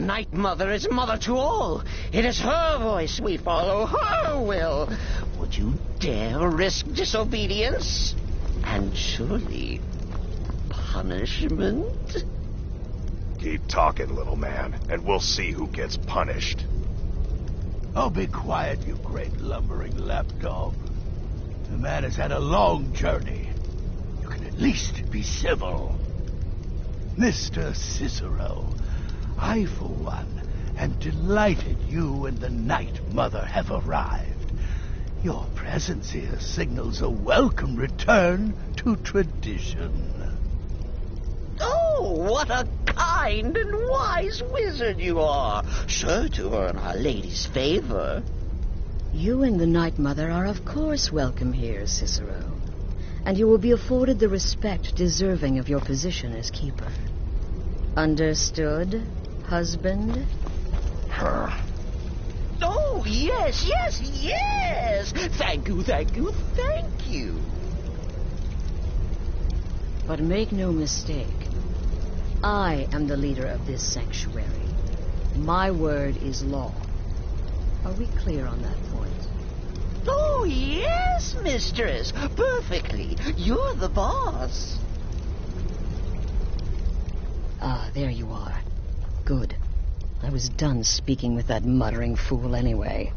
Night Mother is mother to all. It is her voice we follow, her will. Would you dare risk disobedience? And surely punishment? Keep talking, little man, and we'll see who gets punished. Oh, be quiet, you great lumbering lapdog. The man has had a long journey. You can at least be civil. Mr. Cicero, I, for one, am delighted you and the Night Mother have arrived. Your presence here signals a welcome return to tradition. Oh, what a kind and wise wizard you are, sure to earn Our Lady's favor. You and the Night Mother are of course welcome here, Cicero. And you will be afforded the respect deserving of your position as keeper. Understood, husband? Oh, yes, yes, yes! Thank you, thank you, thank you. But make no mistake, I am the leader of this sanctuary. My word is law. Are we clear on that point? Oh, yes, mistress. Perfectly. You're the boss. Ah, there you are. Good. I was done speaking with that muttering fool anyway.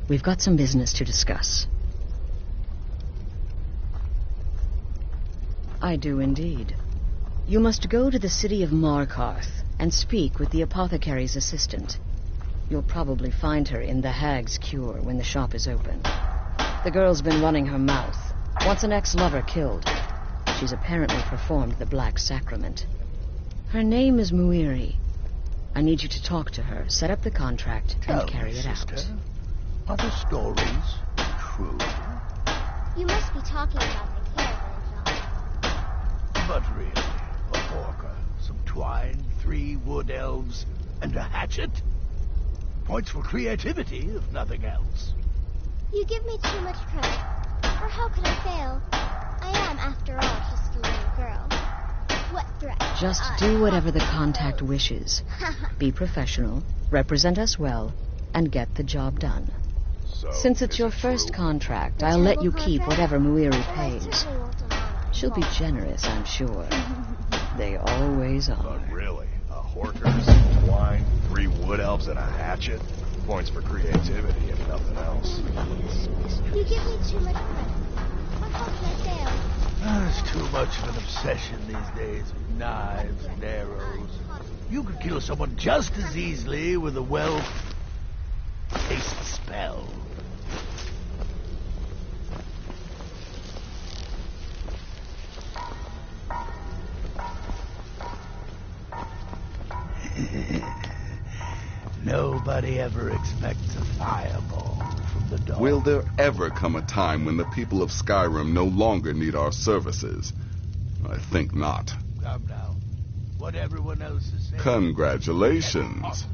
We've got some business to discuss. I do indeed. You must go to the city of Markarth and speak with the apothecary's assistant. You'll probably find her in the Hag's Cure when the shop is open. The girl's been running her mouth. Wants an ex-lover killed. She's apparently performed the Black Sacrament. Her name is Muiri. I need you to talk to her, set up the contract, and carry it out. Are the stories true? You must be talking about the caravan shop. But really, a porker, some twine, 3 wood elves, and a hatchet? Points for creativity, if nothing else. You give me too much credit. Or how could I fail? I am, after all, just a little girl. What threat? Just do whatever the contact wishes. Be professional, represent us well, and get the job done. So, Since it's your first contract, I'll let you keep whatever Muiri pays. She'll be generous, I'm sure. They always are. But really, a horker, some twine, 3 wood elves, and a hatchet? Points for creativity, if nothing else. You give me too much credit. Or how can I fail? There's too much of an obsession these days with knives and arrows. You could kill someone just as easily with a well-placed spell. Nobody ever expects a fireball from the dog. Will there ever come a time when the people of Skyrim no longer need our services? I think not. Come now. What everyone else is saying. Congratulations.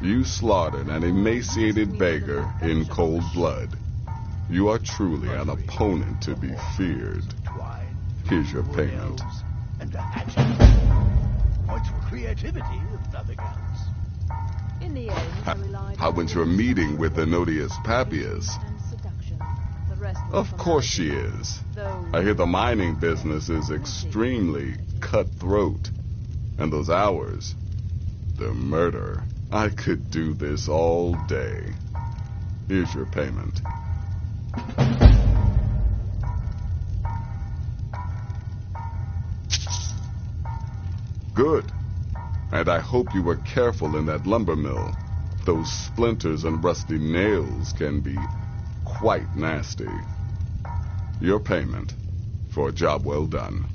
You slaughtered an emaciated beggar in cold blood. You are truly an opponent to be feared. Here's your payment. And a hatchet. Points for creativity, if nothing else. In the end, I relied How went your meeting with Enodius Papias? and seduction. The rest was Of course she is. Though I hear the mining business is extremely cutthroat. And those hours, the murder. I could do this all day. Here's your payment. Good. And I hope you were careful in that lumber mill. Those splinters and rusty nails can be quite nasty. Your payment for a job well done.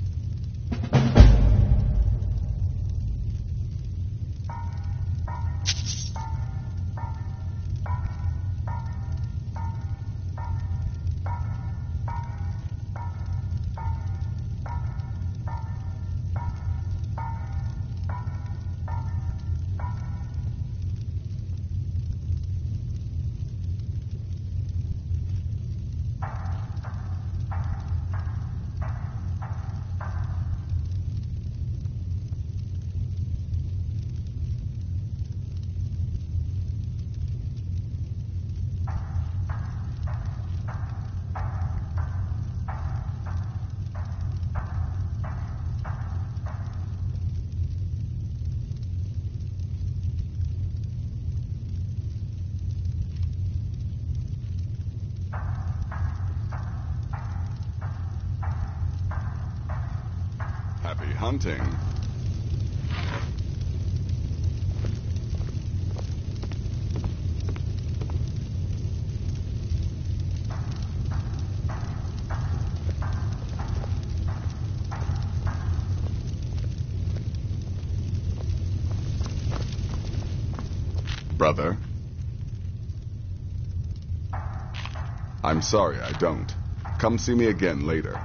Happy hunting. Brother? I'm sorry, I don't. Come see me again later.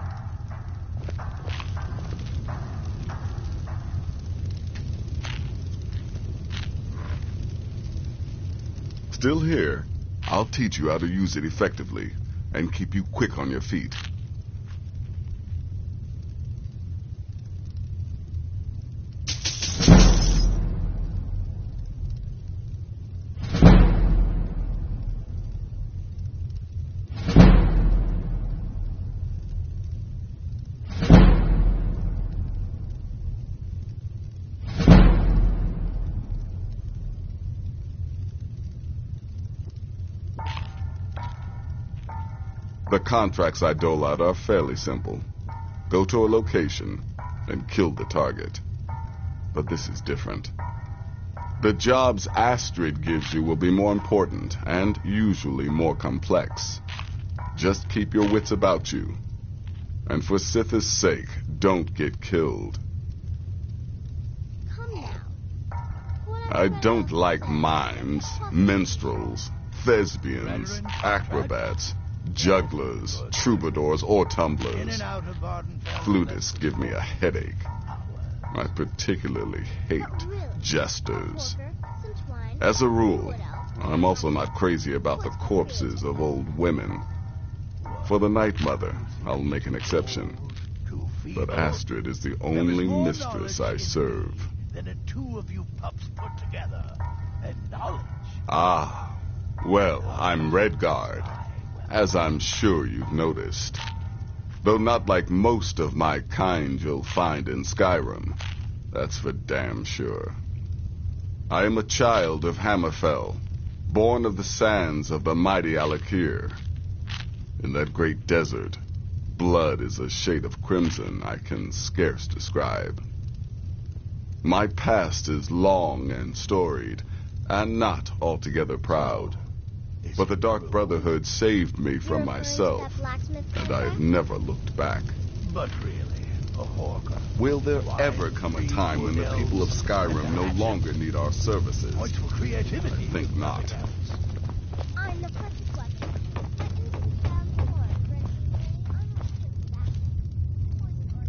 Still here? I'll teach you how to use it effectively and keep you quick on your feet. The contracts I dole out are fairly simple. Go to a location and kill the target. But this is different. The jobs Astrid gives you will be more important and usually more complex. Just keep your wits about you. And for Sith's sake, don't get killed. Come now. I don't like mimes, minstrels, thespians, acrobats, jugglers, troubadours, or tumblers. Flutists give me a headache. I particularly hate jesters. As a rule, I'm also not crazy about the corpses of old women. For the Night Mother, I'll make an exception. But Astrid is the only mistress I serve. Than the two of you pups put together. And knowledge. Ah, well, I'm Redguard, as I'm sure you've noticed. Though not like most of my kind you'll find in Skyrim. That's for damn sure. I am a child of Hammerfell, born of the sands of the mighty Alakir. In that great desert, blood is a shade of crimson I can scarce describe. My past is long and storied, and not altogether proud. But the Dark Brotherhood saved me from myself, and I have never looked back. But really, a Horker. Will there ever come a time when the people of Skyrim no longer need our services? Points for creativity. I think not. I'm the perfect weapon. That instant sound forward, Brent. I'm not sure that. Poison or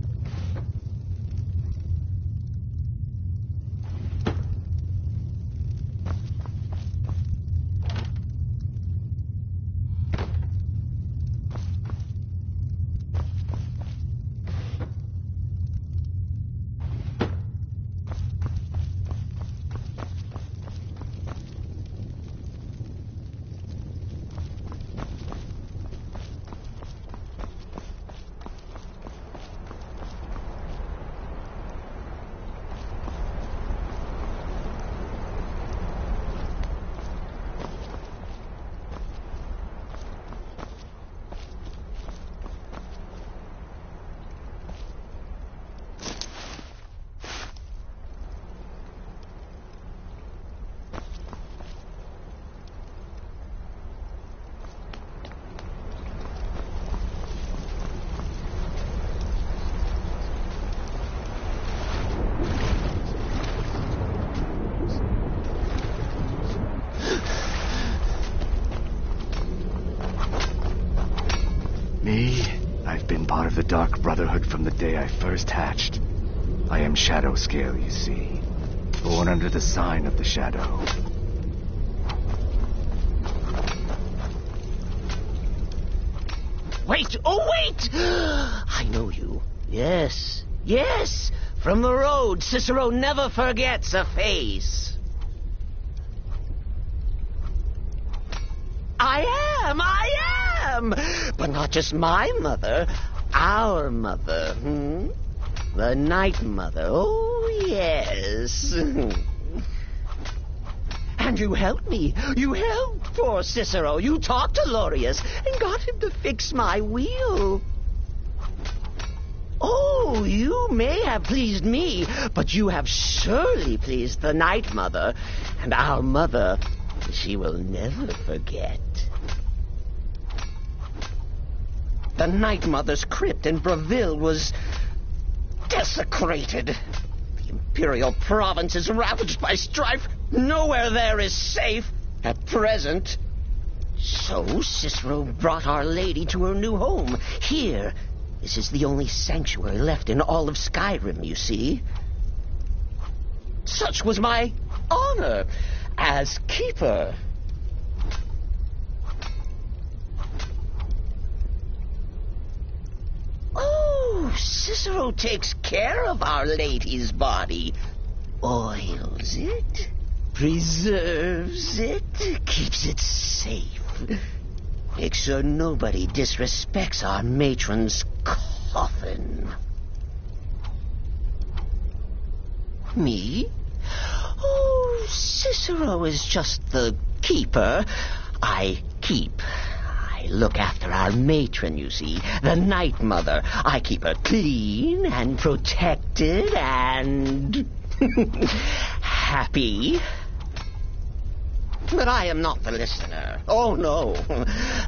Me? I've been part of the Dark Brotherhood from the day I first hatched. I am Shadow Scale, you see. Born under the sign of the Shadow. Wait! Oh, wait! I know you. Yes. Yes! From the road, Cicero never forgets a face. I am! But not just my mother. Our mother, The Night Mother. Oh, yes. And you helped me. You helped poor Cicero. You talked to Lorius and got him to fix my wheel. Oh, Oh, you may have pleased me, but you have surely pleased the Night Mother. And our mother, she will never forget. The Night Mother's crypt in Breville was desecrated. The Imperial province is ravaged by strife. Nowhere there is safe at present. So Cicero brought Our Lady to her new home. Here, this is the only sanctuary left in all of Skyrim, you see. Such was my honor as keeper. Oh, Cicero takes care of Our Lady's body. Oils it, preserves it, keeps it safe. Makes sure nobody disrespects our matron's coffin. Me? Oh, Cicero is just the keeper. I keep. I look after our matron, you see, the Night Mother. I keep her clean and protected and happy. But I am not the listener. Oh, no.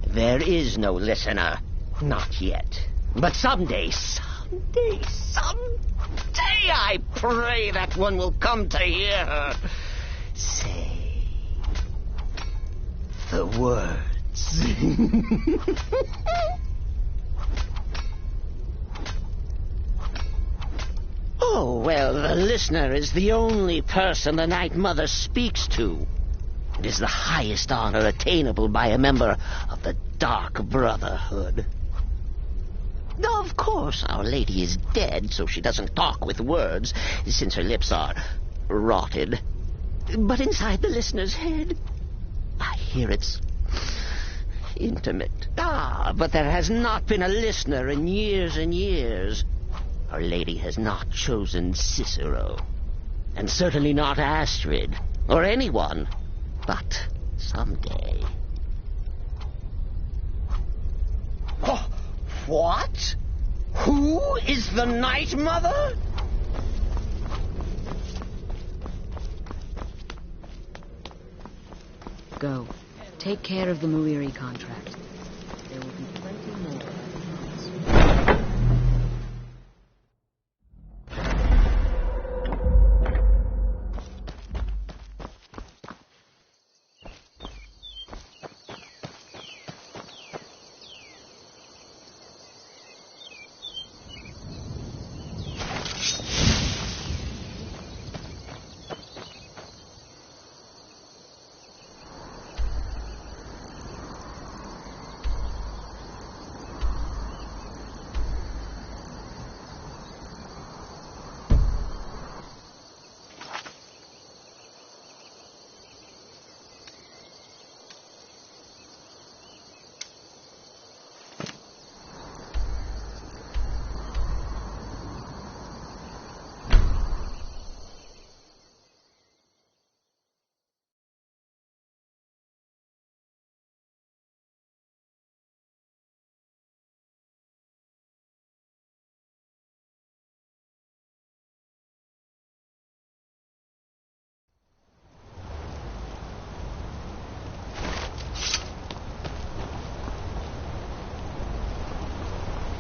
There is no listener. Not yet. But someday, I pray that one will come to hear her say the words. Oh, well, the listener is the only person the Night Mother speaks to. It is the highest honor attainable by a member of the Dark Brotherhood. Of course, Our Lady is dead, so she doesn't talk with words, since her lips are rotted. But inside the listener's head, I hear it's intimate. But there has not been a listener in years and years. Our Lady has not chosen Cicero, and certainly not Astrid, or anyone. But someday. Oh, what? Who is the Night Mother? Go. Take care of the Muiri contract. There will be plenty more.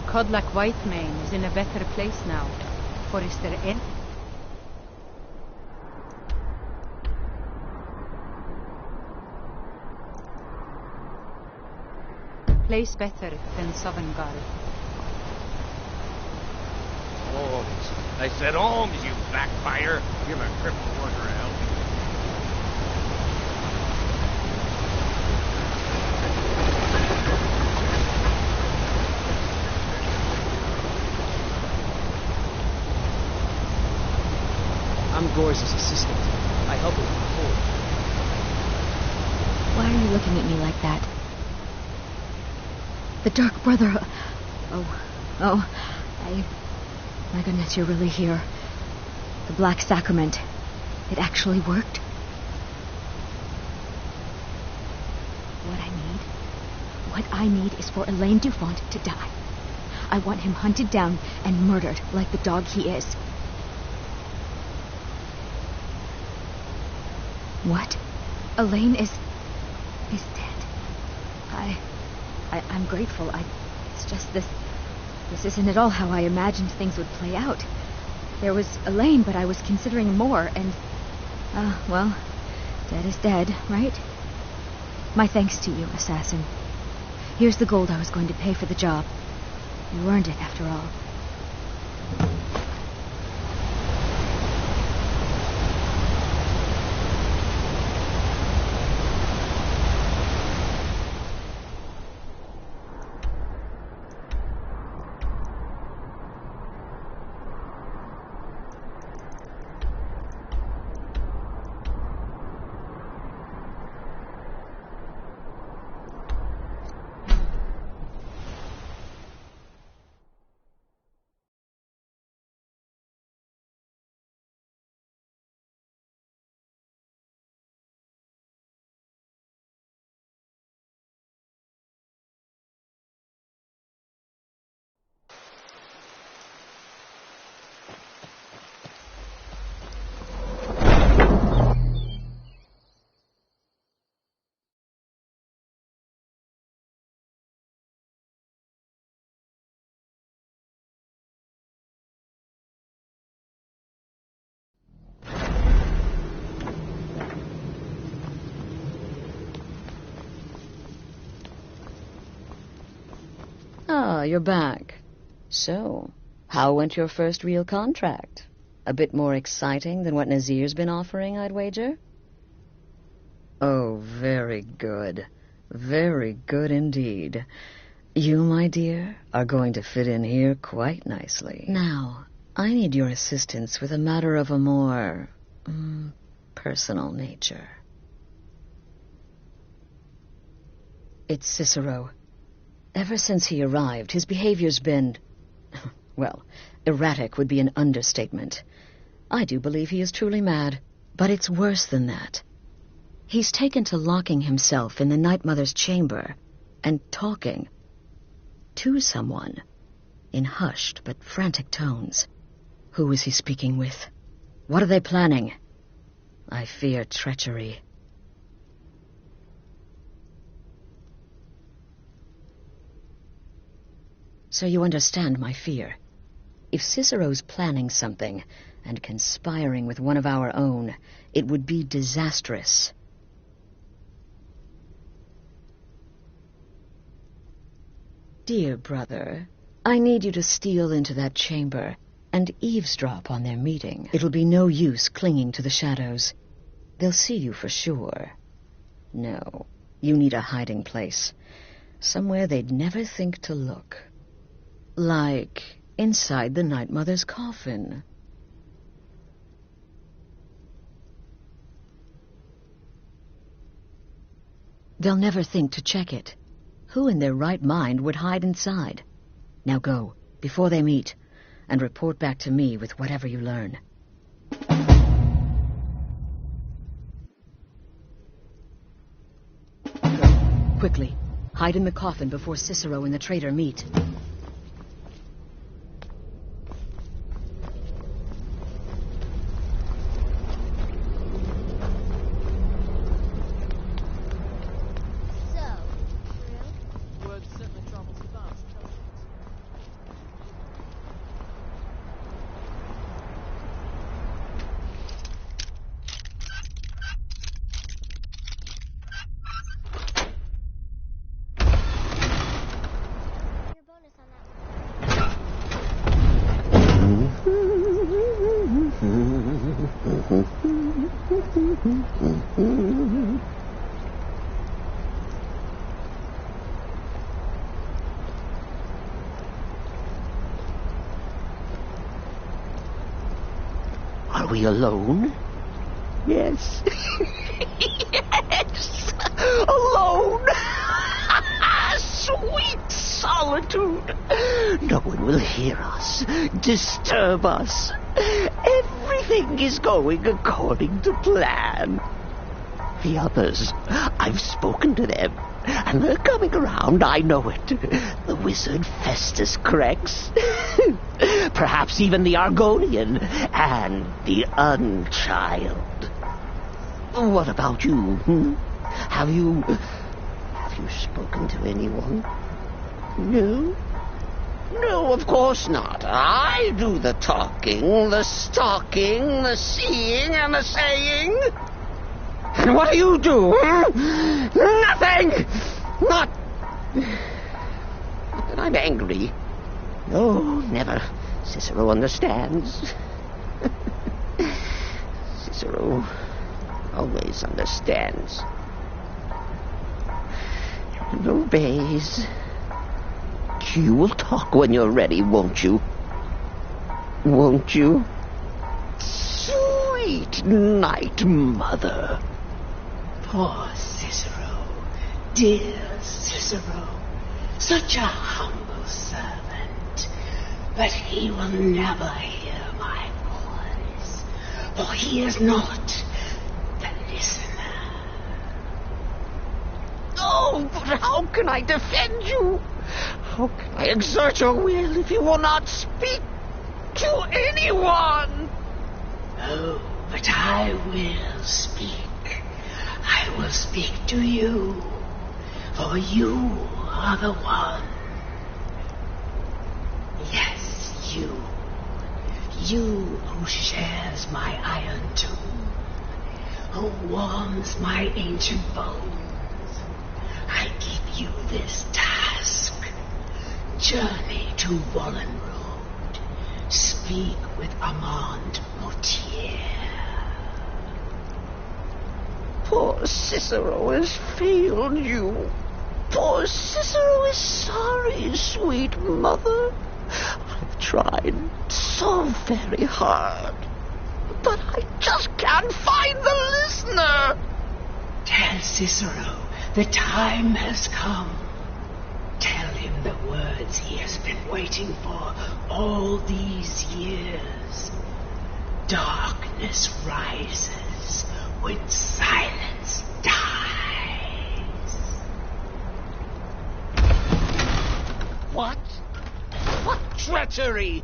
Codlac Whitemane is in a better place now, for is there any place better than Sovngarde? Holmes. I said Holmes, you backfire. Give a crippled worker a helping. I'm Gore's assistant. I help him with the forge. Why are you looking at me like that? The Dark Brotherhood. My goodness, you're really here. The Black Sacrament. It actually worked. What I need is for Elaine Dufont to die. I want him hunted down and murdered like the dog he is. What? Elaine is dead. I'm grateful. It's just this isn't at all how I imagined things would play out. There was Elaine, but I was considering more, and, well, dead is dead, right? My thanks to you, assassin. Here's the gold I was going to pay for the job. You earned it, after all. Ah, you're back. So, how went your first real contract? A bit more exciting than what Nazir's been offering, I'd wager? Oh, very good. Very good indeed. You, my dear, are going to fit in here quite nicely. Now, I need your assistance with a matter of a more personal nature. It's Cicero. Ever since he arrived, his behavior's been, well, erratic would be an understatement. I do believe he is truly mad, but it's worse than that. He's taken to locking himself in the Night Mother's chamber and talking to someone in hushed but frantic tones. Who is he speaking with? What are they planning? I fear treachery. So you understand my fear. If Cicero's planning something and conspiring with one of our own, it would be disastrous. Dear brother, I need you to steal into that chamber and eavesdrop on their meeting. It'll be no use clinging to the shadows. They'll see you for sure. No, you need a hiding place. Somewhere they'd never think to look. Like inside the Night Mother's coffin. They'll never think to check it. Who in their right mind would hide inside? Now go, before they meet, and report back to me with whatever you learn. Go, quickly. Hide in the coffin before Cicero and the traitor meet. Are we alone? Yes. Yes! Alone! Sweet solitude! No one will hear us, disturb us. Everything is going according to plan. The others, I've spoken to them. And they're coming around, I know it. The wizard Festus Crex. Perhaps even the Argonian and the Unchild. What about you? Have you spoken to anyone? No? No, of course not. I do the talking, the stalking, the seeing, and the saying. And what do you do? Nothing! Not that I'm angry. No, never. Cicero understands. Cicero always understands. And obeys. You will talk when you're ready, won't you? Won't you? Sweet night, mother. Poor Cicero, dear Cicero, such a humble servant, but he will never hear my voice, for he is not the listener. Oh, but how can I defend you? How can I exert your will if you will not speak to anyone? Oh, but I will speak. I will speak to you, for you are the one. Yes, you. You who shares my iron tomb, who warms my ancient bones. I give you this task. Journey to Wallen Road. Speak with Armand Mortier. Poor Cicero has failed you. Poor Cicero is sorry, sweet mother. I've tried so very hard, but I just can't find the listener. Tell Cicero the time has come. Tell him the words he has been waiting for all these years. Darkness rises when silence dies. What? What treachery!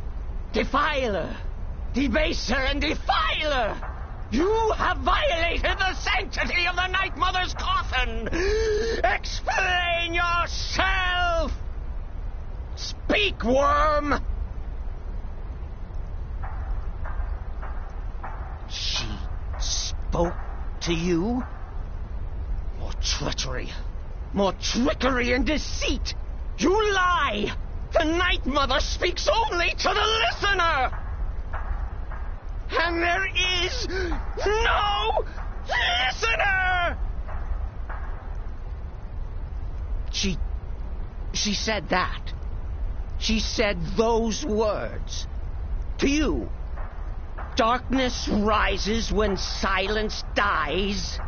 Defiler! Debaser and defiler! You have violated the sanctity of the Night Mother's coffin! Explain yourself! Speak, worm! She spoke to you? More treachery, more trickery and deceit! You lie! The Night Mother speaks only to the listener! And there is no listener! She said that. She said those words. To you. Darkness rises when silence dies.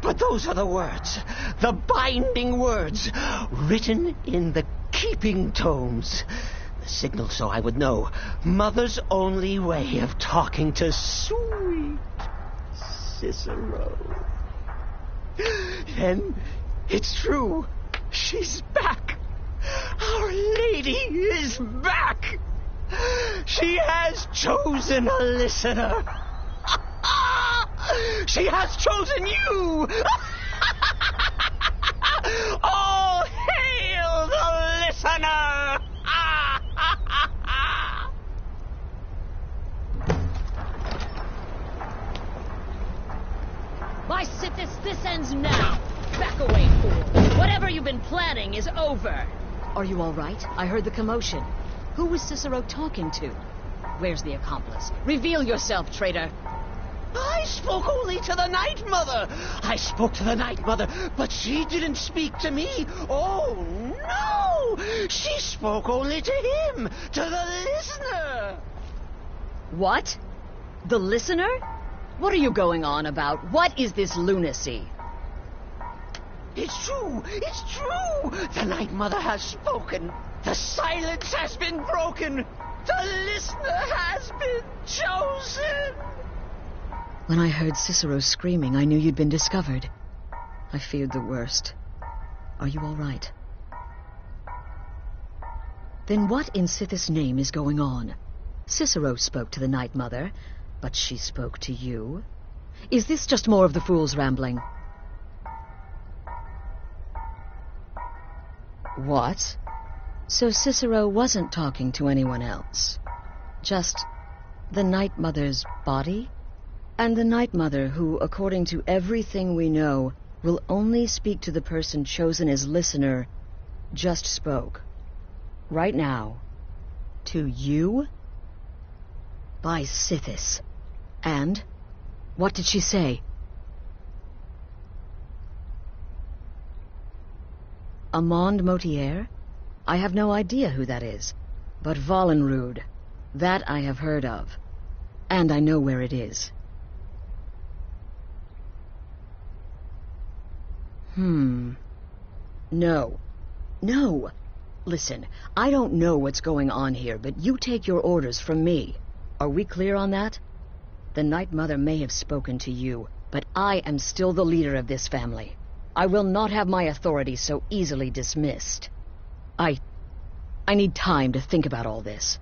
But those are the words, the binding words, written in the keeping tomes. The signal so I would know. Mother's only way of talking to sweet Cicero. And it's true. She's back. Our lady is back. She has chosen a listener. She has chosen you. All hail the listener. By Sithis, this ends now. Back away, fool. Whatever you've been planning is over. Are you all right? I heard the commotion. Who was Cicero talking to? Where's the accomplice? Reveal yourself, traitor. I spoke only to the Night Mother. I spoke to the Night Mother, but she didn't speak to me. Oh, no! She spoke only to him, to the listener. What? The listener? What are you going on about? What is this lunacy? It's true. It's true. The Night Mother has spoken. The silence has been broken. The listener has been chosen. When I heard Cicero screaming, I knew you'd been discovered. I feared the worst. Are you all right? Then what in Sithis' name is going on? Cicero spoke to the Night Mother, but she spoke to you. Is this just more of the fool's rambling? What? So Cicero wasn't talking to anyone else? Just the Night Mother's body? And the Night Mother, who, according to everything we know, will only speak to the person chosen as listener, just spoke. Right now. To you? By Sithis. And? What did she say? Amand Motier? I have no idea who that is. But Valenrud, that I have heard of. And I know where it is. No. No. Listen, I don't know what's going on here, but you take your orders from me. Are we clear on that? The Night Mother may have spoken to you, but I am still the leader of this family. I will not have my authority so easily dismissed. I need time to think about all this.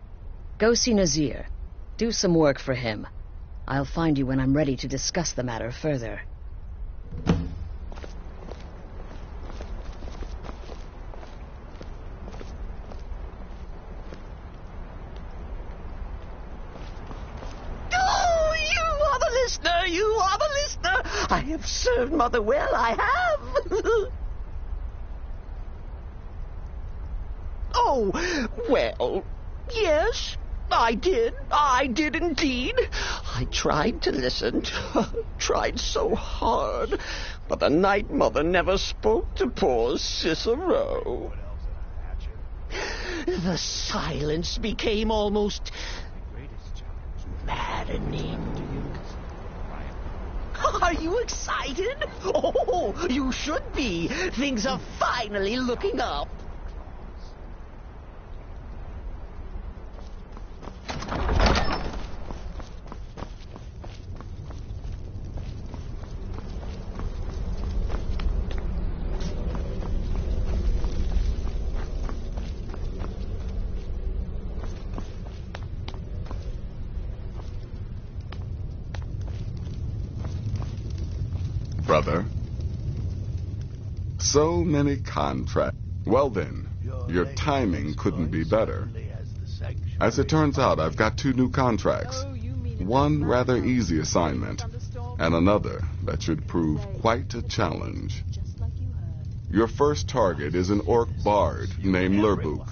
Go see Nazir. Do some work for him. I'll find you when I'm ready to discuss the matter further. You are the listener! I have served Mother well, I have! Oh, well, yes, I did. I did indeed. I tried to listen, tried so hard, but the Night Mother never spoke to poor Cicero. The silence became almost maddening. Are you excited? Oh, you should be. Things are finally looking up. Brother. So many contracts. Well then, your timing couldn't be better. As it turns out, I've got 2 new contracts. One rather easy assignment, and another that should prove quite a challenge. Your first target is an orc bard named Lurbuk.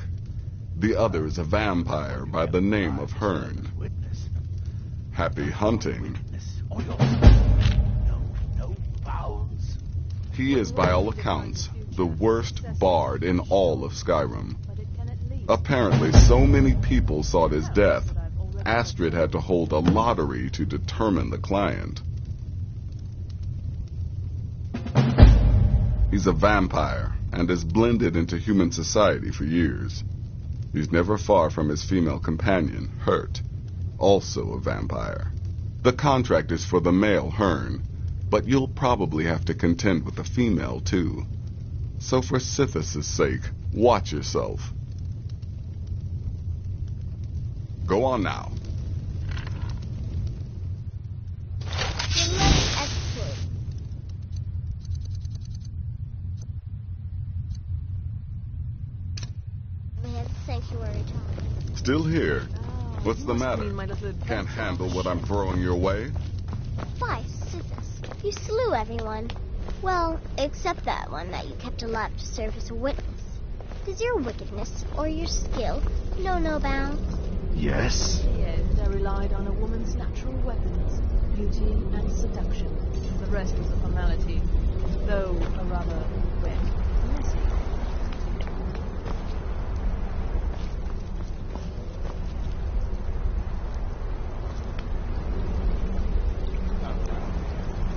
The other is a vampire by the name of Hearn. Happy hunting. He is, by all accounts, the worst bard in all of Skyrim. Apparently, so many people sought his death, Astrid had to hold a lottery to determine the client. He's a vampire, and has blended into human society for years. He's never far from his female companion, Hurt, also a vampire. The contract is for the male Hearn, but you'll probably have to contend with the female, too. So for Sithis' sake, watch yourself. Go on now. Sanctuary time. Still here? What's the matter? Can't handle what I'm throwing your way? Why, Sithis, you slew everyone. Well, except that one that you kept alive to serve as a witness. Does your wickedness or your skill know no bounds? Yes? Yes, I relied on a woman's natural weapons, beauty and seduction. The rest was a formality, though a rather wet, messy.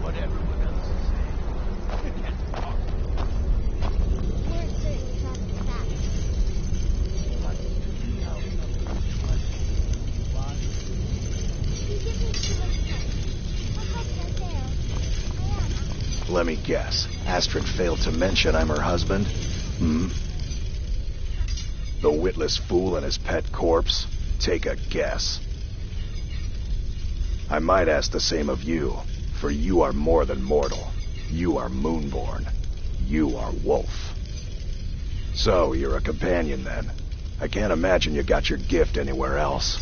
What everyone else is saying. You can't talk. Weren't certain traffic facts. What do you know of You give me too much time. How can I fail? I am. Let me guess. Astrid failed to mention I'm her husband? Hmm? The witless fool and his pet corpse? Take a guess. I might ask the same of you, for you are more than mortal. You are Moonborn. You are Wolf. So, you're a companion then. I can't imagine you got your gift anywhere else.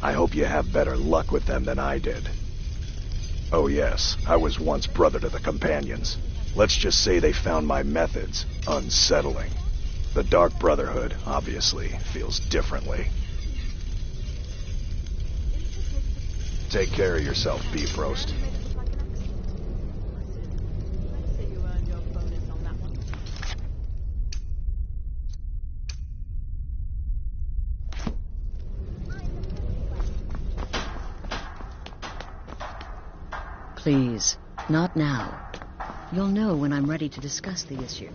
I hope you have better luck with them than I did. Oh yes, I was once brother to the companions. Let's just say they found my methods unsettling. The Dark Brotherhood, obviously, feels differently. Take care of yourself, beef roast. Please, not now. You'll know when I'm ready to discuss the issue.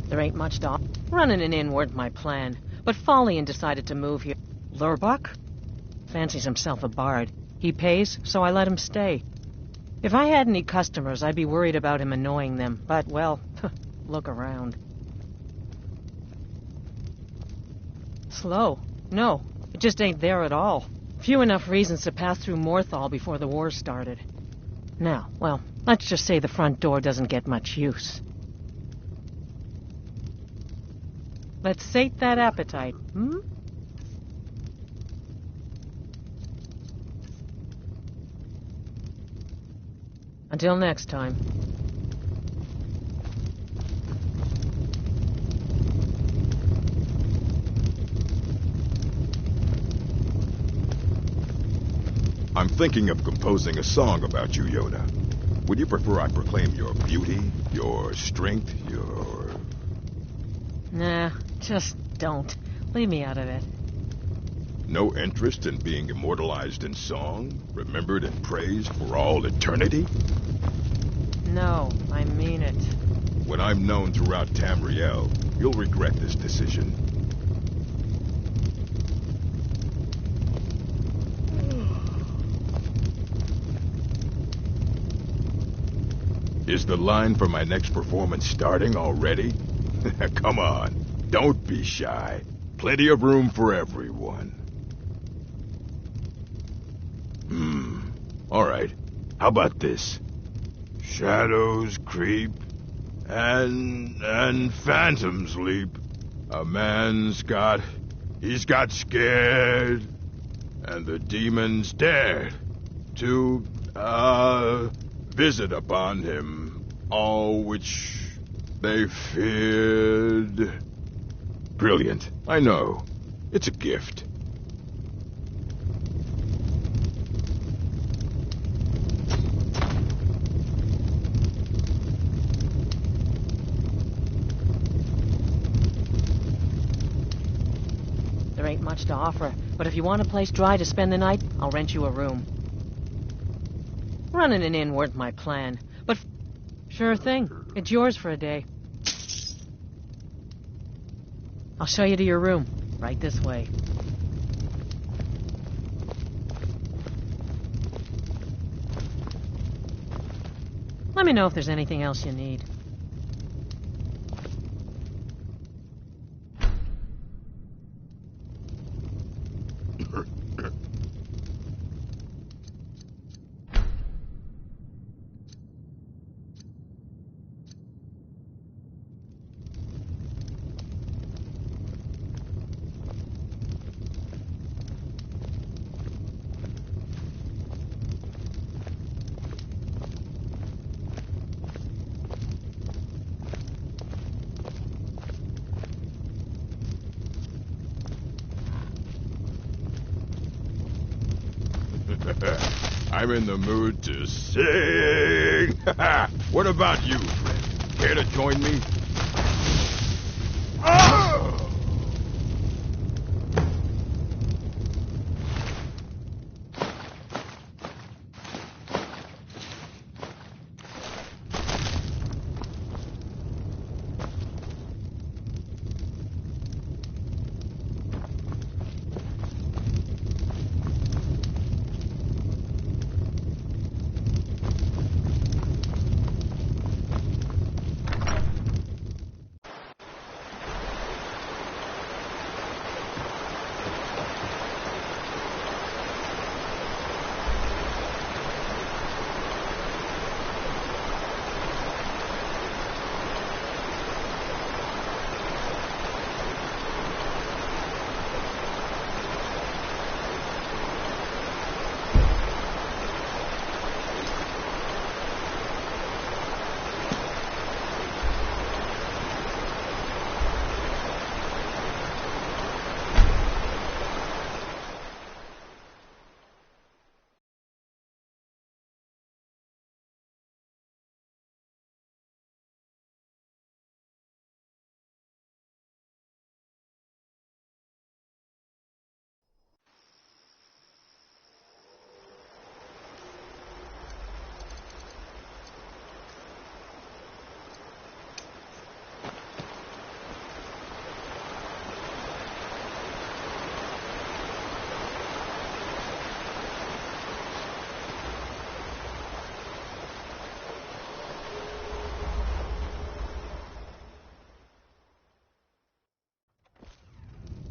There ain't much to... Running an inn weren't my plan, but Follian decided to move here. Lurbuck? Fancies himself a bard. He pays, so I let him stay. If I had any customers, I'd be worried about him annoying them, but, well, look around. Slow? No, it just ain't there at all. Few enough reasons to pass through Morthal before the war started. Now, well, let's just say the front door doesn't get much use. Let's sate that appetite, hmm? Until next time. I'm thinking of composing a song about you, Yoda. Would you prefer I proclaim your beauty, your strength, your... Nah, just don't. Leave me out of it. No interest in being immortalized in song, remembered and praised for all eternity? No, I mean it. When I'm known throughout Tamriel, you'll regret this decision. Is the line for my next performance starting already? Come on, don't be shy. Plenty of room for everyone. All right. How about this? Shadows creep, and phantoms leap. A man's got scared, and the demons dared to, visit upon him all which they feared. Brilliant, I know. It's a gift. There ain't much to offer, but if you want a place dry to spend the night, I'll rent you a room. Running an inn weren't my plan, but sure thing. It's yours for a day. I'll show you to your room. Right this way. Let me know if there's anything else you need. I'm in the mood to sing. What about you, friend? Care to join me?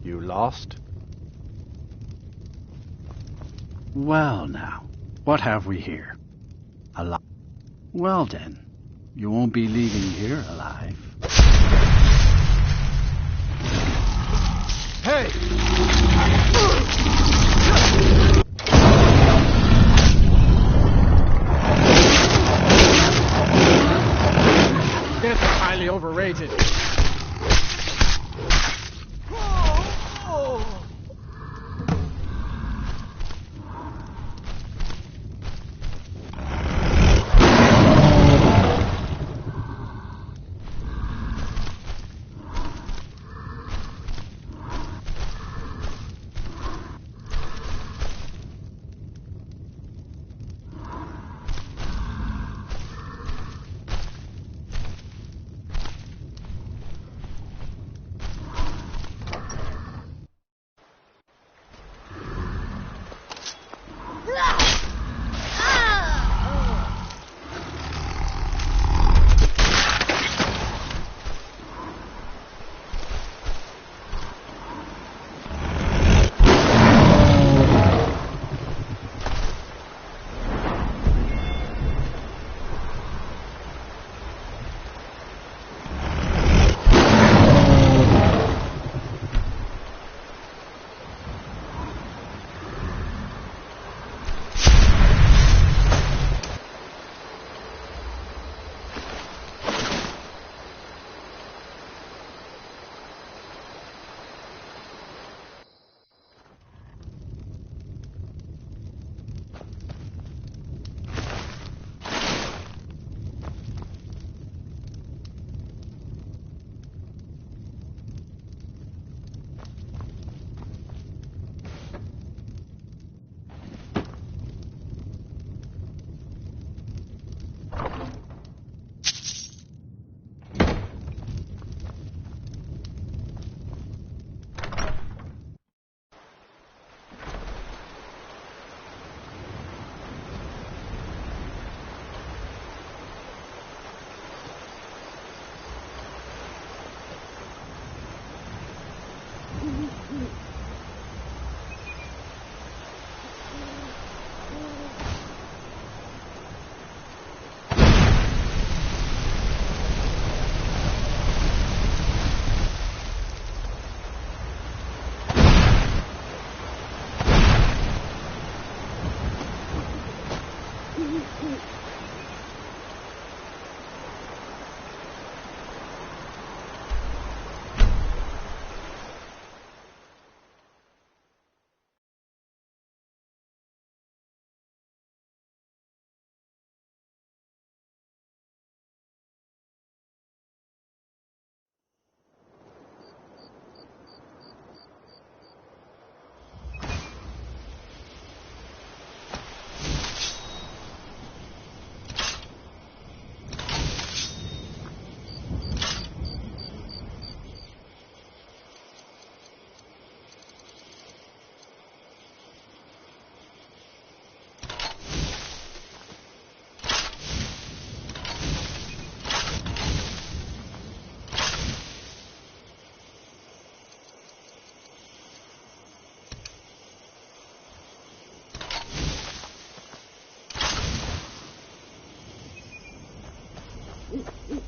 You lost? Well now, what have we here? Alive? Well then, you won't be leaving here alive. Hey! Death is highly overrated.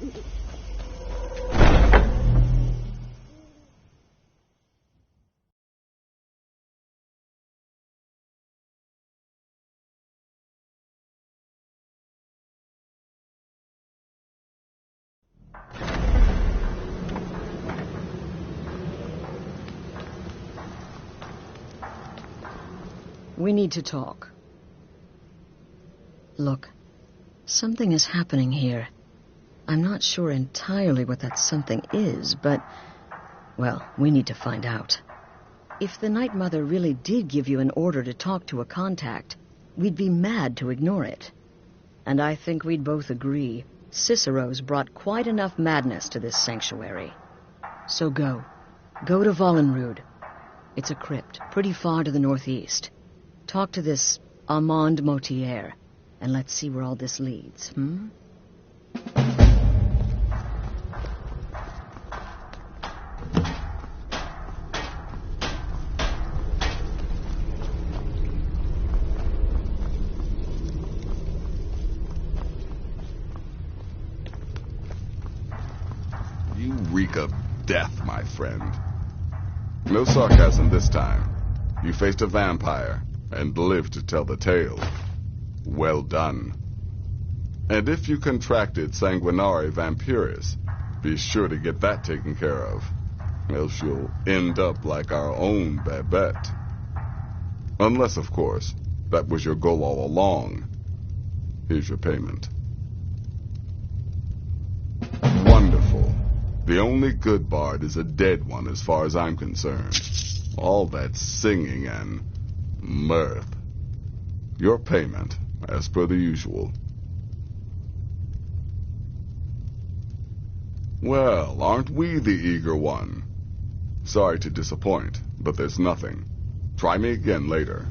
me. We need to talk. Look, something is happening here. I'm not sure entirely what that something is, but, well, we need to find out. If the Night Mother really did give you an order to talk to a contact, we'd be mad to ignore it. And I think we'd both agree Cicero's brought quite enough madness to this sanctuary. So go. Go to Vollenrud. It's a crypt, pretty far to the northeast. Talk to this Armand Motier, and let's see where all this leads, You reek of death, my friend. No sarcasm this time. You faced a vampire and lived to tell the tale. Well done. And if you contracted sanguinare vampiris, be sure to get that taken care of, else you'll end up like our own Babette. Unless, of course, that was your goal all along. Here's your payment. Wonderful. The only good bard is a dead one as far as I'm concerned. All that singing and mirth. Your payment, as per the usual. Well, aren't we the eager one? Sorry to disappoint, but there's nothing. Try me again later.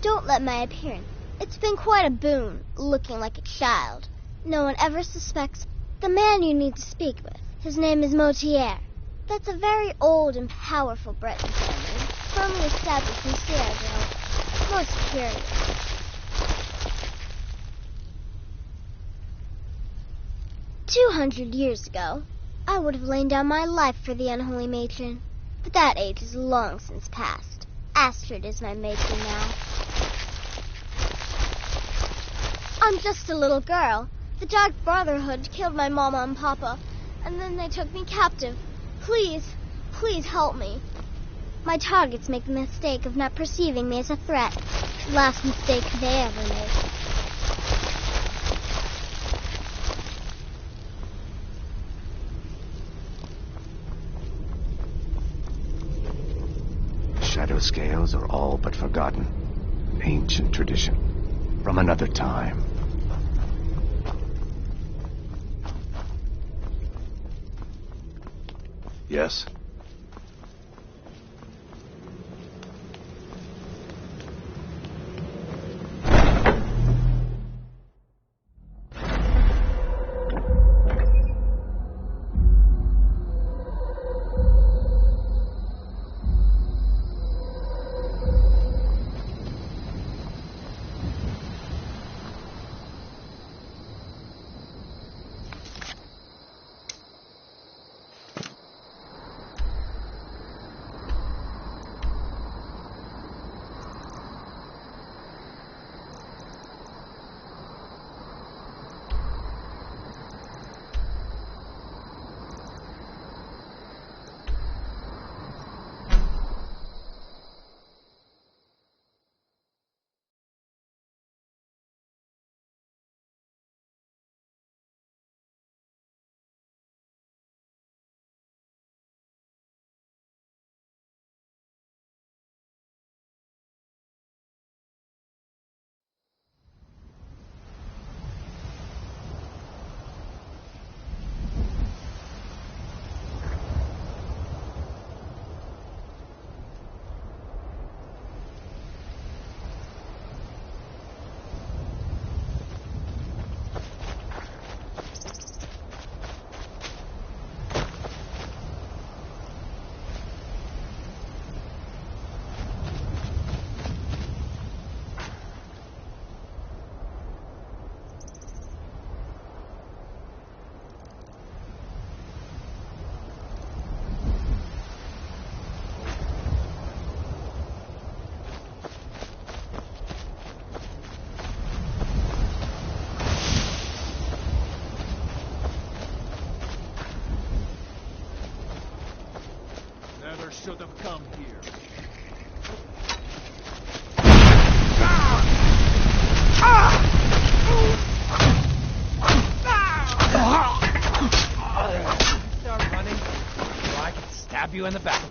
Don't let my appearance. It's been quite a boon, looking like a child. No one ever suspects the man you need to speak with. His name is Motier. That's a very old and powerful Breton family, firmly established in Skyrim. Most curious. "200 years ago, I would have lain down my life for the unholy matron. But that age is long since past. Astrid is my matron now. I'm just a little girl. The Dark Brotherhood killed my mama and papa, and then they took me captive. Please, please help me. My targets make the mistake of not perceiving me as a threat. Last mistake they ever made. Shadow scales are all but forgotten. An ancient tradition from another time. Yes? should have come here. Start running, or I can stab you in the back.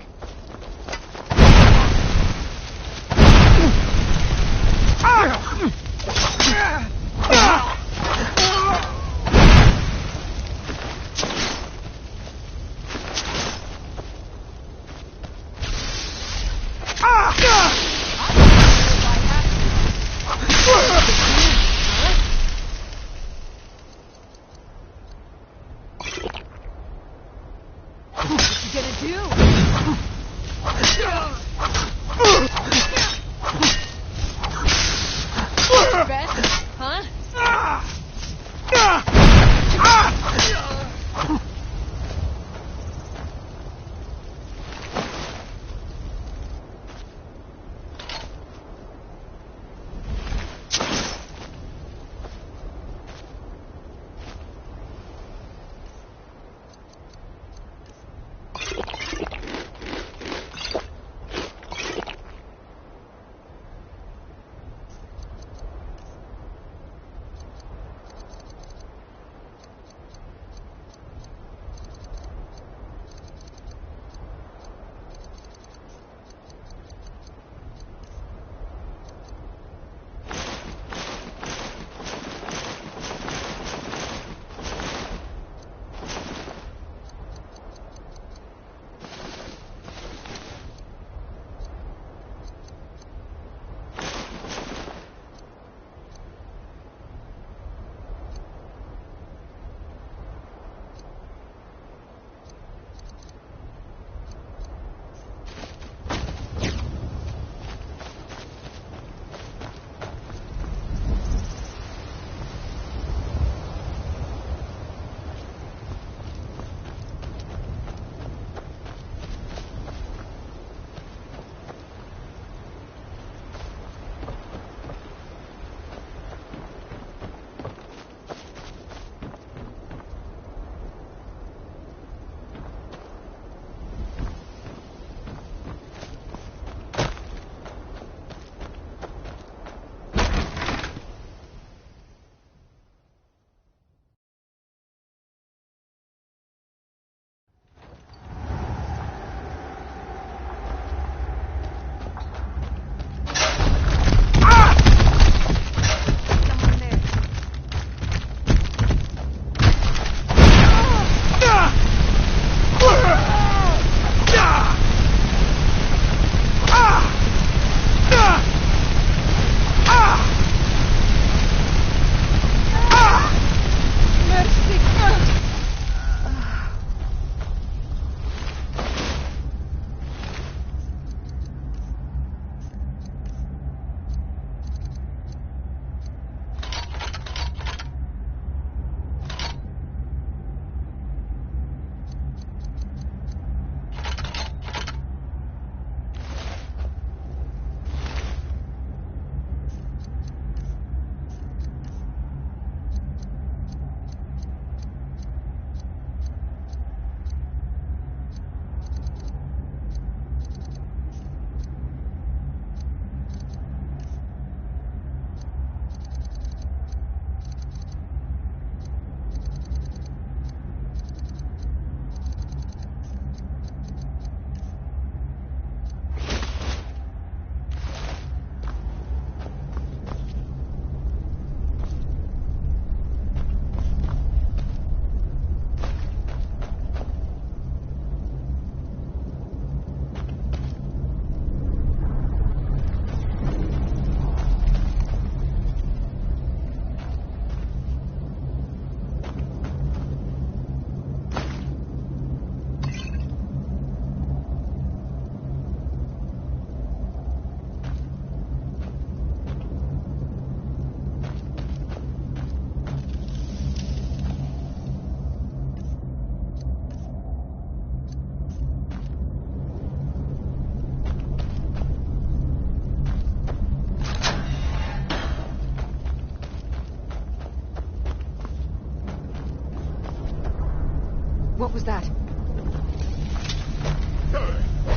What was that?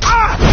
Ah!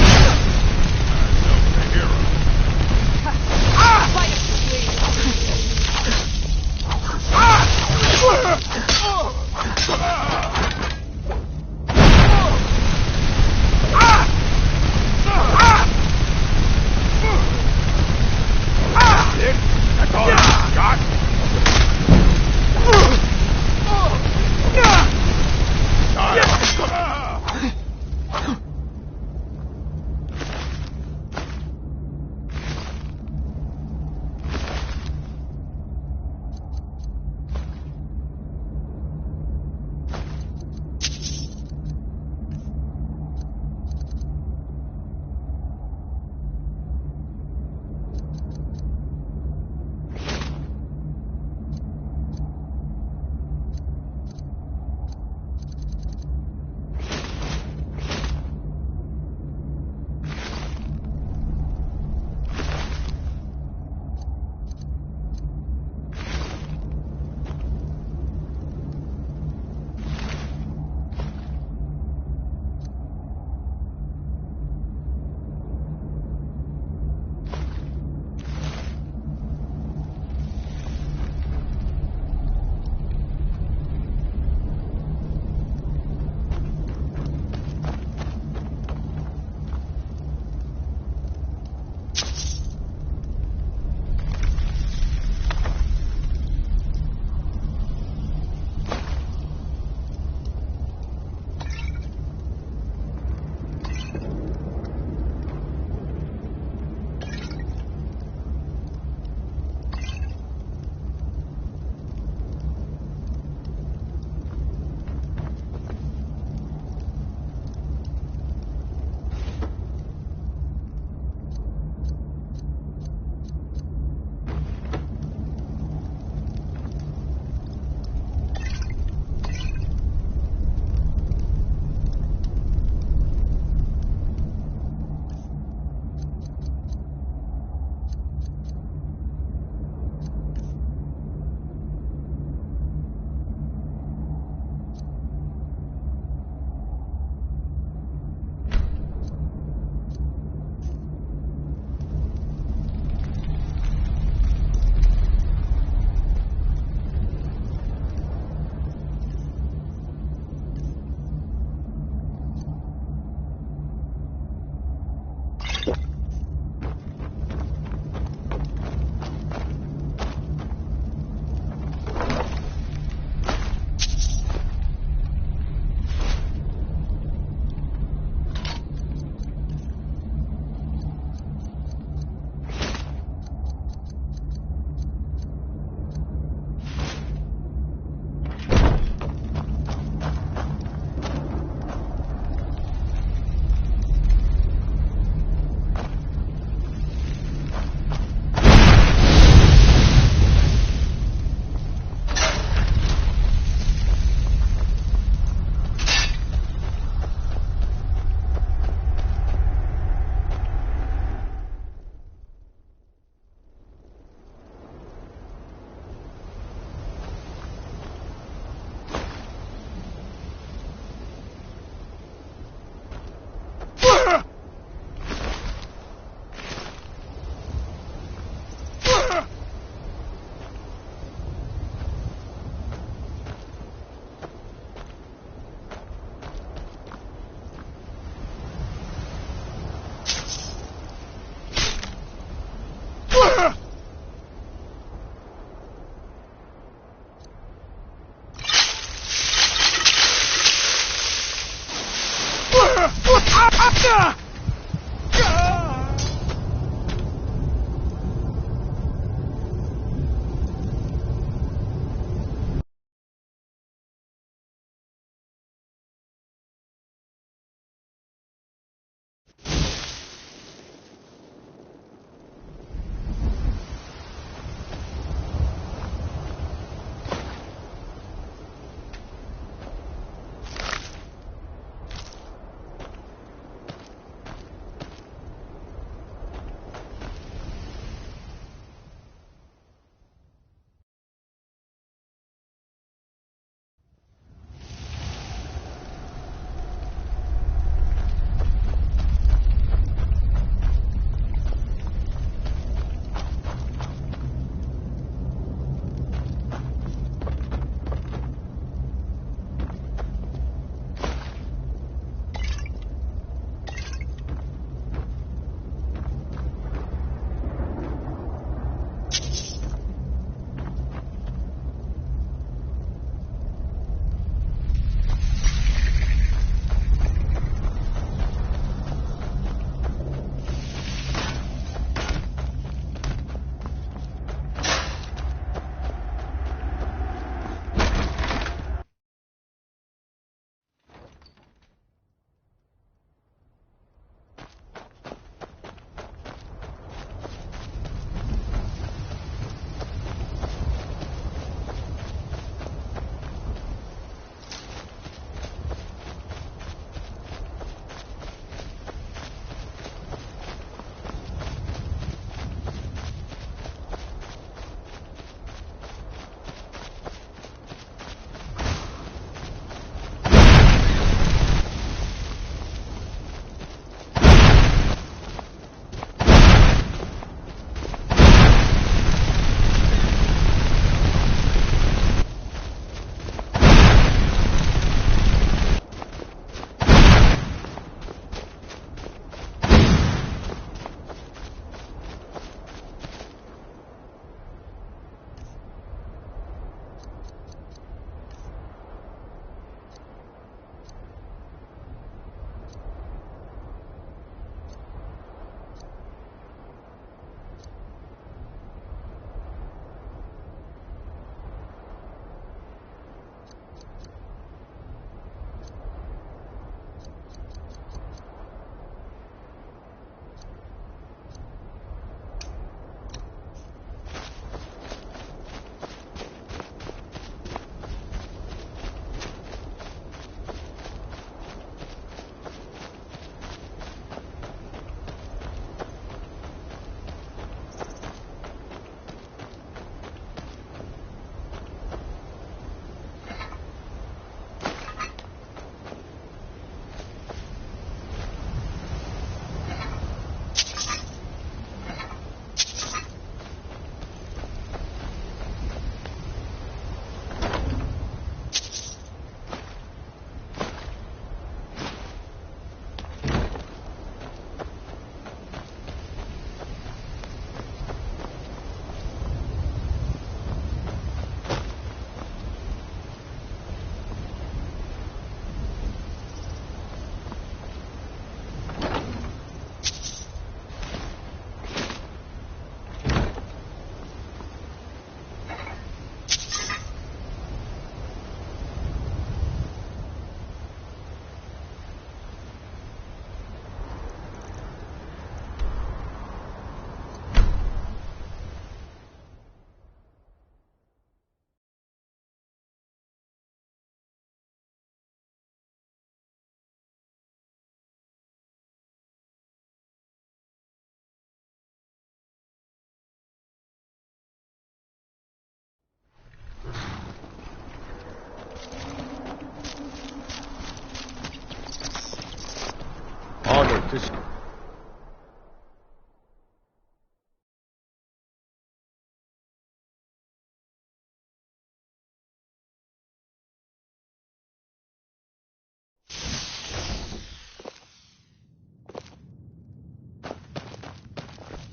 Honor to...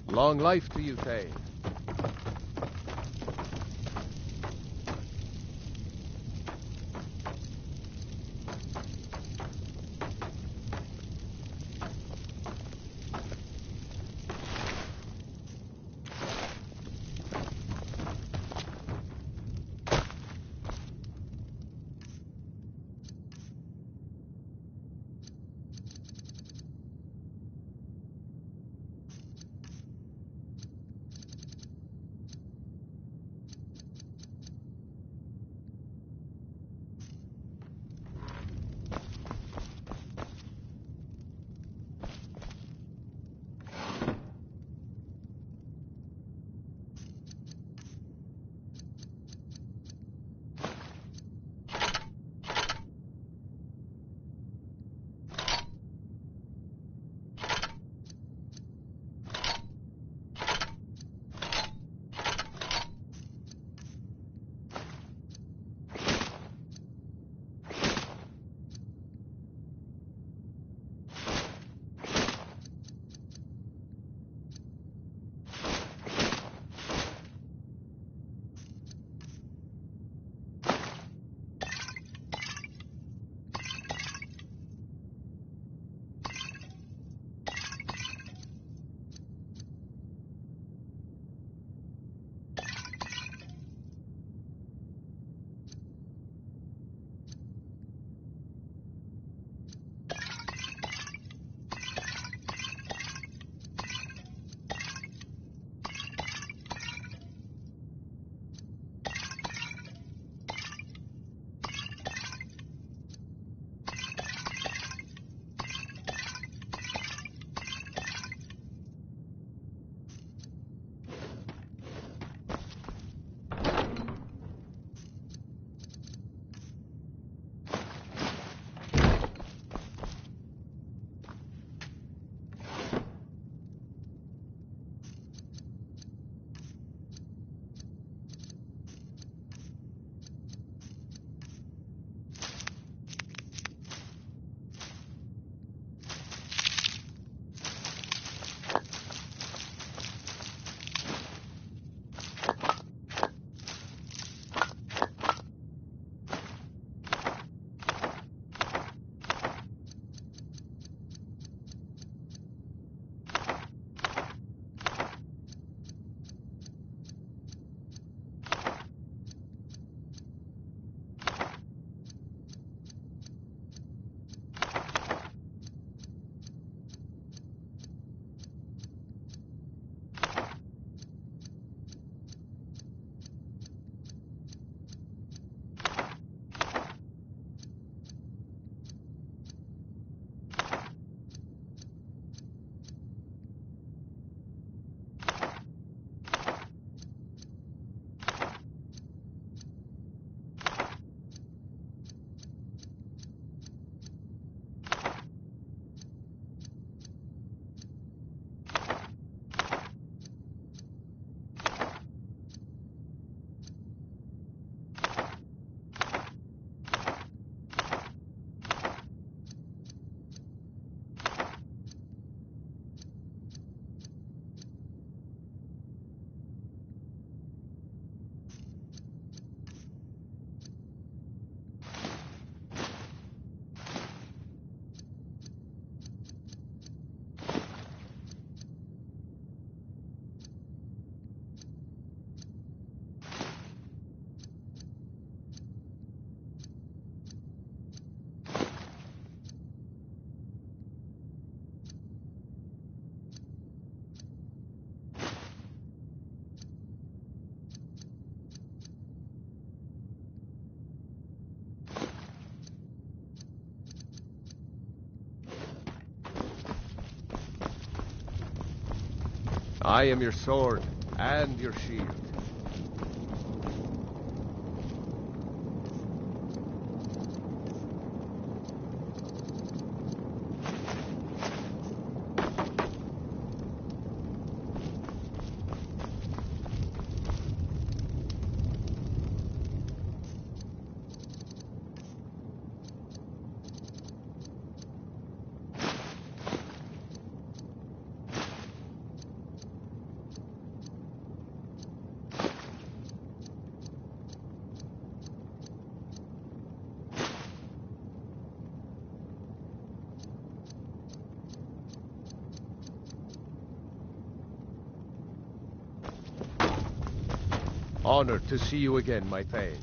Long life to you, Thane. I am your sword and your shield. Honored to see you again, my Thane.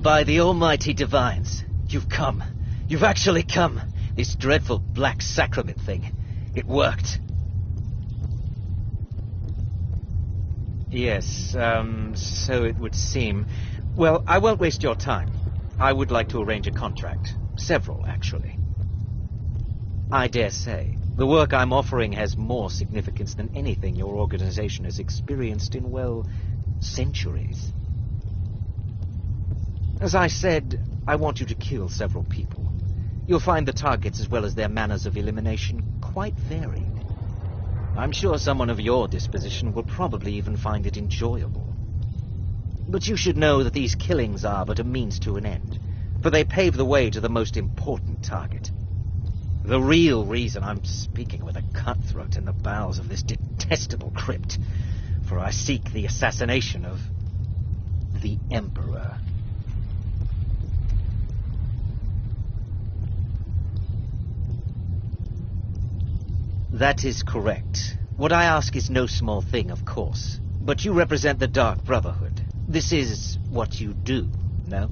By the almighty divines, you've come. You've actually come. This dreadful black sacrament thing. It worked. Yes, so it would seem. Well, I won't waste your time. I would like to arrange a contract. Several, actually. I dare say, the work I'm offering has more significance than anything your organization has experienced in, well, centuries. As I said, I want you to kill several people. You'll find the targets as well as their manners of elimination quite varied. I'm sure someone of your disposition will probably even find it enjoyable. But you should know that these killings are but a means to an end, for they pave the way to the most important target. The real reason I'm speaking with a cutthroat in the bowels of this detestable crypt, for I seek the assassination of the Emperor. That is correct. What I ask is no small thing, of course. But you represent the Dark Brotherhood. This is what you do, no?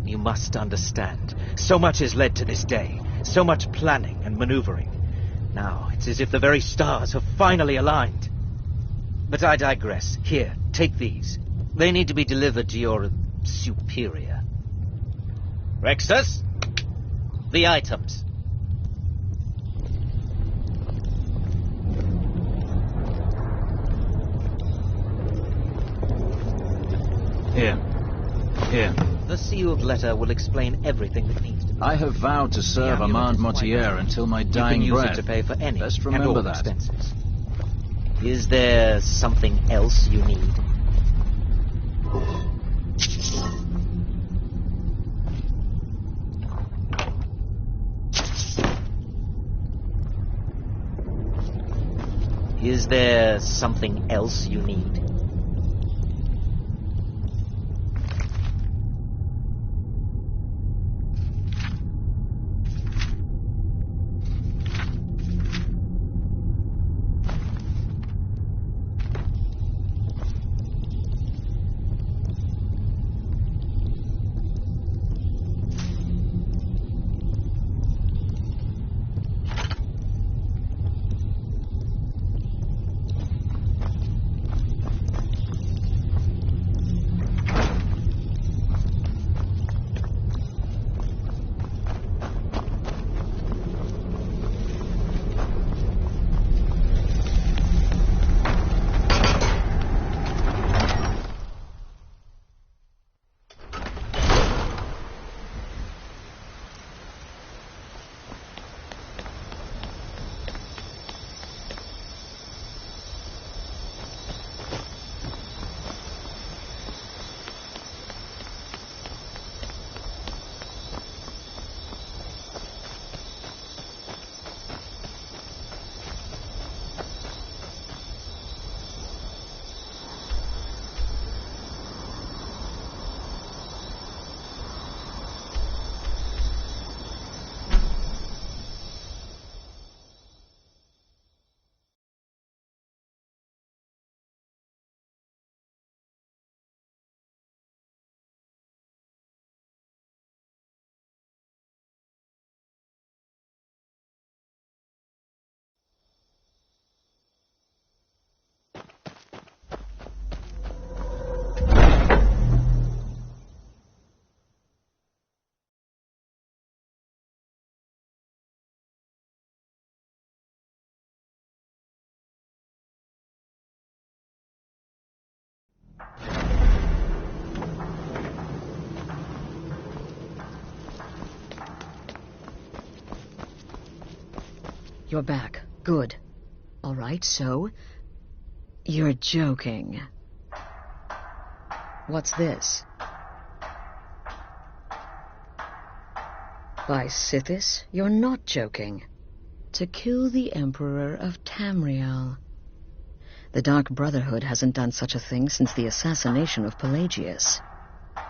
You must understand. So much has led to this day. So much planning and maneuvering. Now, it's as if the very stars have finally aligned. But I digress. Here, take these. They need to be delivered to your superior. Rexus? The items. Here. The sealed letter will explain everything that needs to be. I have vowed to serve Armand Mortier until my dying breath. You can use breath. it to pay for any Best and remember all that. expenses. Is there something else you need? Is there something else you need? You're back. Good. All right, so... You're joking. What's this? By Sithis, you're not joking. To kill the Emperor of Tamriel. The Dark Brotherhood hasn't done such a thing since the assassination of Pelagius.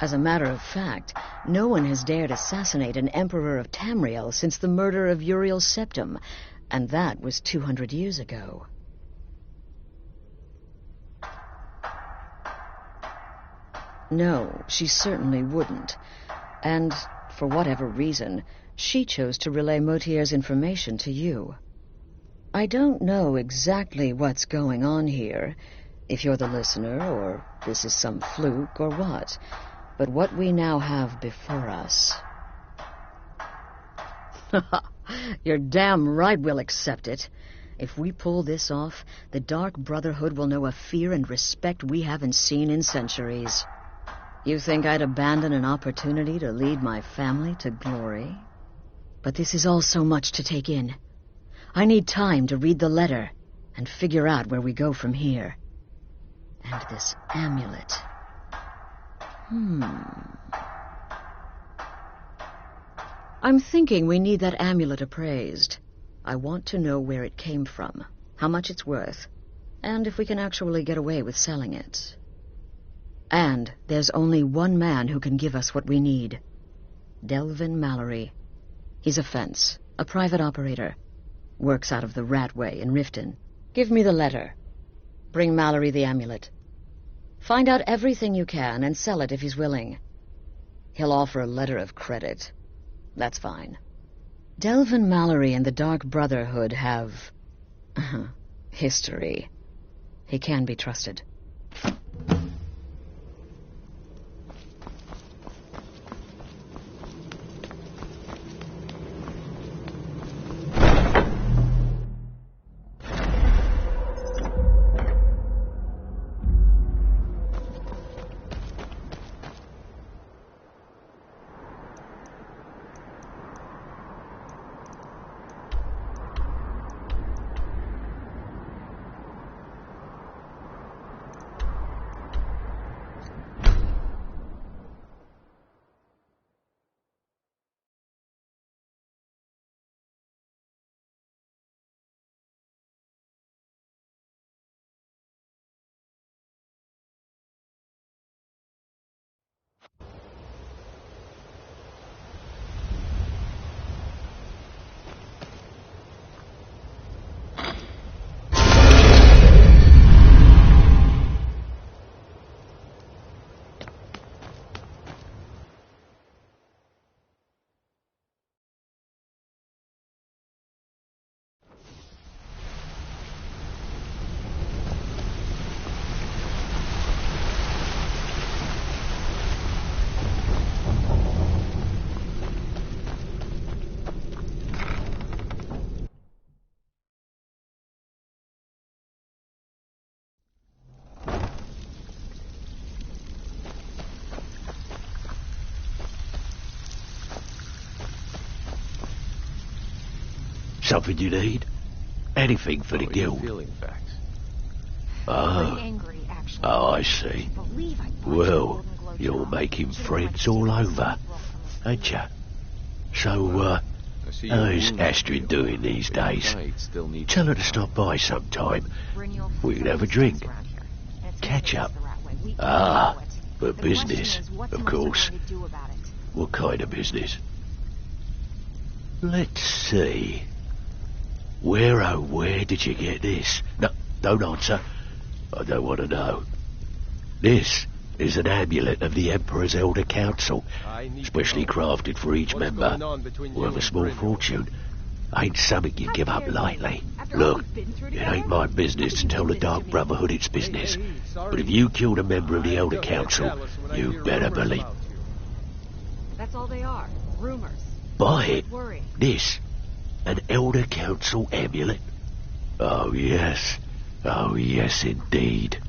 As a matter of fact, no one has dared assassinate an Emperor of Tamriel since the murder of Uriel Septim, and that was 200 years ago. No, she certainly wouldn't. And, for whatever reason, she chose to relay Motier's information to you. I don't know exactly what's going on here, if you're the listener, or this is some fluke, or what. But what we now have before us... You're damn right we'll accept it. If we pull this off, the Dark Brotherhood will know a fear and respect we haven't seen in centuries. You think I'd abandon an opportunity to lead my family to glory? But this is all so much to take in. I need time to read the letter. and figure out where we go from here. And this amulet. I'm thinking we need that amulet appraised. I want to know where it came from, how much it's worth, and if we can actually get away with selling it. And there's only one man who can give us what we need. Delvin Mallory. He's a fence, a private operator. Works out of the Ratway in Riften. Give me the letter. Bring Mallory the amulet. Find out everything you can and sell it if he's willing. He'll offer a letter of credit. That's fine. Delvin Mallory and the Dark Brotherhood have... history. He can be trusted. Something you need? Anything for the guild? I see. Well, you're making friends all over, ain't you? So, how's Astrid doing these days? Tell her to stop by sometime. We can have a drink. Catch up. For business, of course. What kind of business? Let's see. Where did you get this? No, don't answer. I don't want to know. This is an amulet of the Emperor's Elder Council, specially crafted for each member. Worth a small fortune. Ain't something you give up lightly. Look, it ain't my business to tell the Dark Brotherhood its business. But if you killed a member of the Elder Council, you better believe... That's all they are. Rumors. Buy it. This. An Elder Council amulet? Oh, yes. Oh, yes, indeed.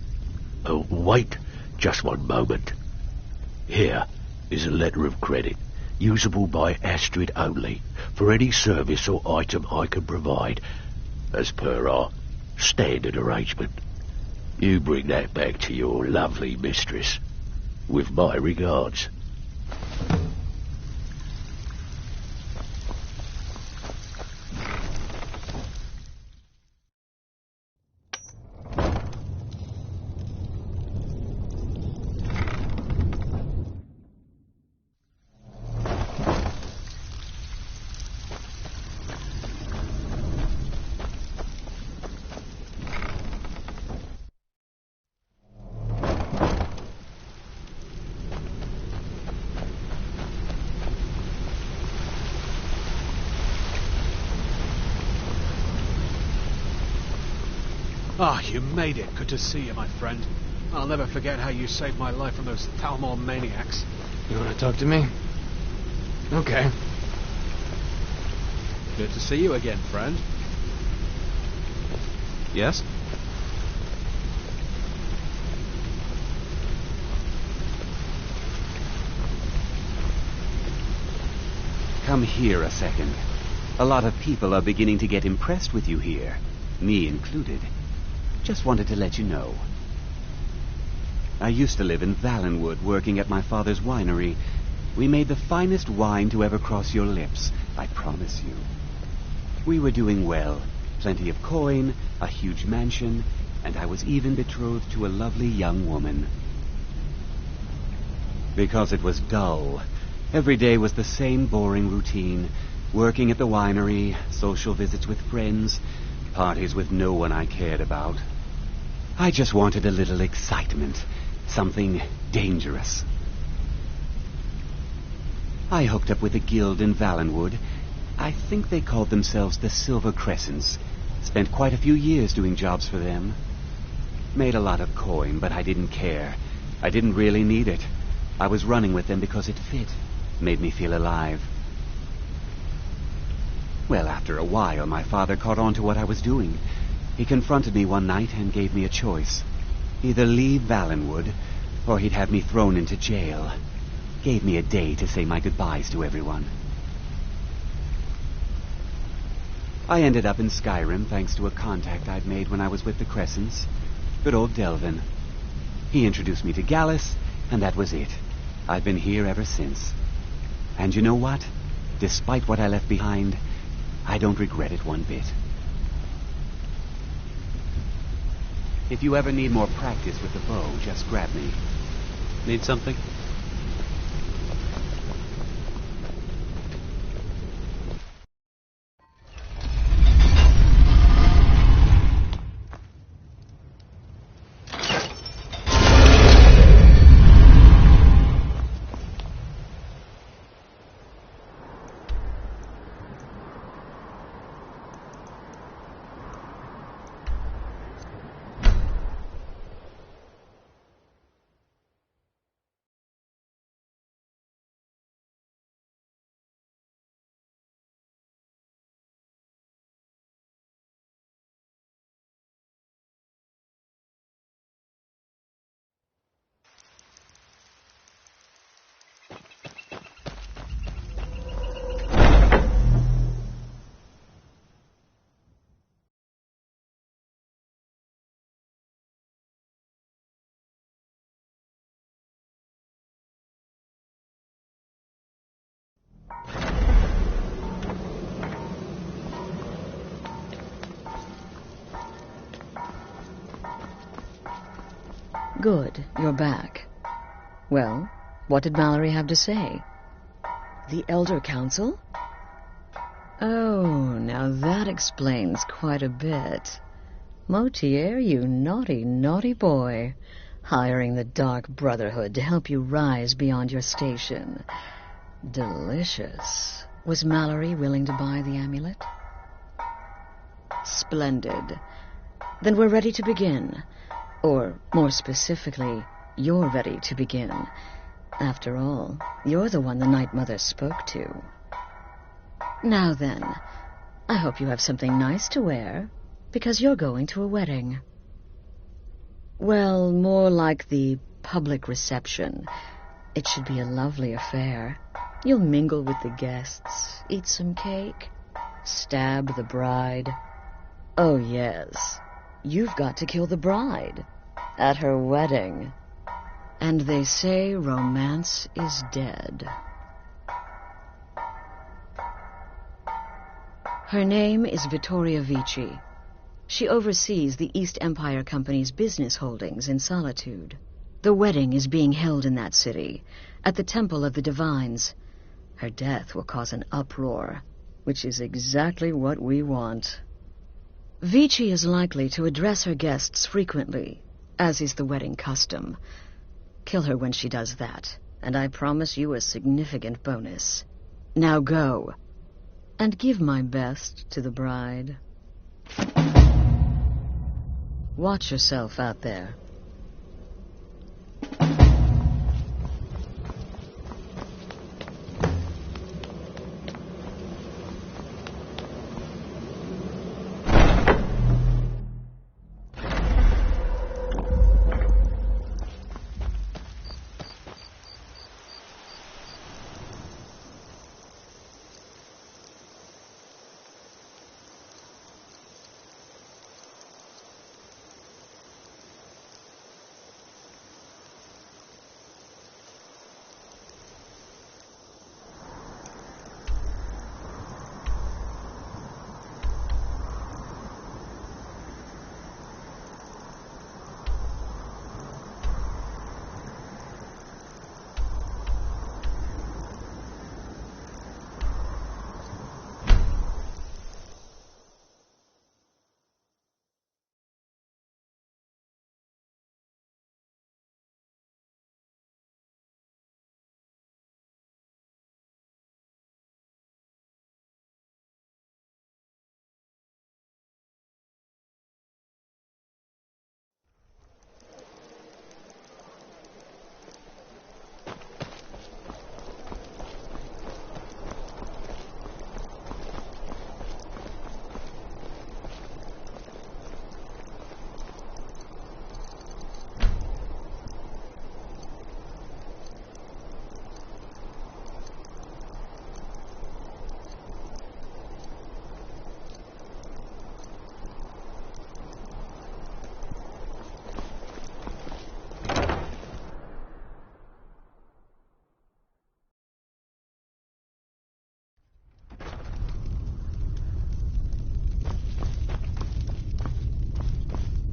Oh, wait just one moment. Here is a letter of credit, usable by Astrid only, for any service or item I can provide, as per our standard arrangement. You bring that back to your lovely mistress, with my regards. Ah, you made it. Good to see you, my friend. I'll never forget how you saved my life from those Thalmor maniacs. You want to talk to me? Okay. Good to see you again, friend. Yes? Come here a second. A lot of people are beginning to get impressed with you here, me included. Just wanted to let you know. I used to live in Valenwood, working at my father's winery. We made the finest wine to ever cross your lips, I promise you. We were doing well. Plenty of coin, a huge mansion, and I was even betrothed to a lovely young woman. Because it was dull. Every day was the same boring routine. Working at the winery, social visits with friends, parties with no one I cared about. I just wanted a little excitement. Something dangerous. I hooked up with a guild in Valenwood. I think they called themselves the Silver Crescents. Spent quite a few years doing jobs for them. Made a lot of coin, but I didn't care. I didn't really need it. I was running with them because it fit. Made me feel alive. Well, after a while, my father caught on to what I was doing. He confronted me one night and gave me a choice. Either leave Valenwood, or he'd have me thrown into jail. Gave me a day to say my goodbyes to everyone. I ended up in Skyrim thanks to a contact I'd made when I was with the Crescents. Good old Delvin. He introduced me to Gallus, and that was it. I've been here ever since. And you know what? Despite what I left behind, I don't regret it one bit. If you ever need more practice with the bow, just grab me. Need something? Good, you're back. Well, what did Mallory have to say? The Elder Council? Oh, now that explains quite a bit. Motier, you naughty, naughty boy. Hiring the Dark Brotherhood to help you rise beyond your station. Delicious. Was Mallory willing to buy the amulet? Splendid. Then we're ready to begin. Or, more specifically, you're ready to begin. After all, you're the one the Night Mother spoke to. Now then, I hope you have something nice to wear, because you're going to a wedding. Well, more like the public reception. It should be a lovely affair. You'll mingle with the guests, eat some cake, stab the bride. Oh, yes, you've got to kill the bride at her wedding. And they say romance is dead. Her name is Vittoria Vici. She oversees the East Empire Company's business holdings in Solitude. The wedding is being held in that city, at the Temple of the Divines. Her death will cause an uproar, which is exactly what we want. Vici is likely to address her guests frequently, as is the wedding custom. Kill her when she does that, and I promise you a significant bonus. Now go, and give my best to the bride. Watch yourself out there.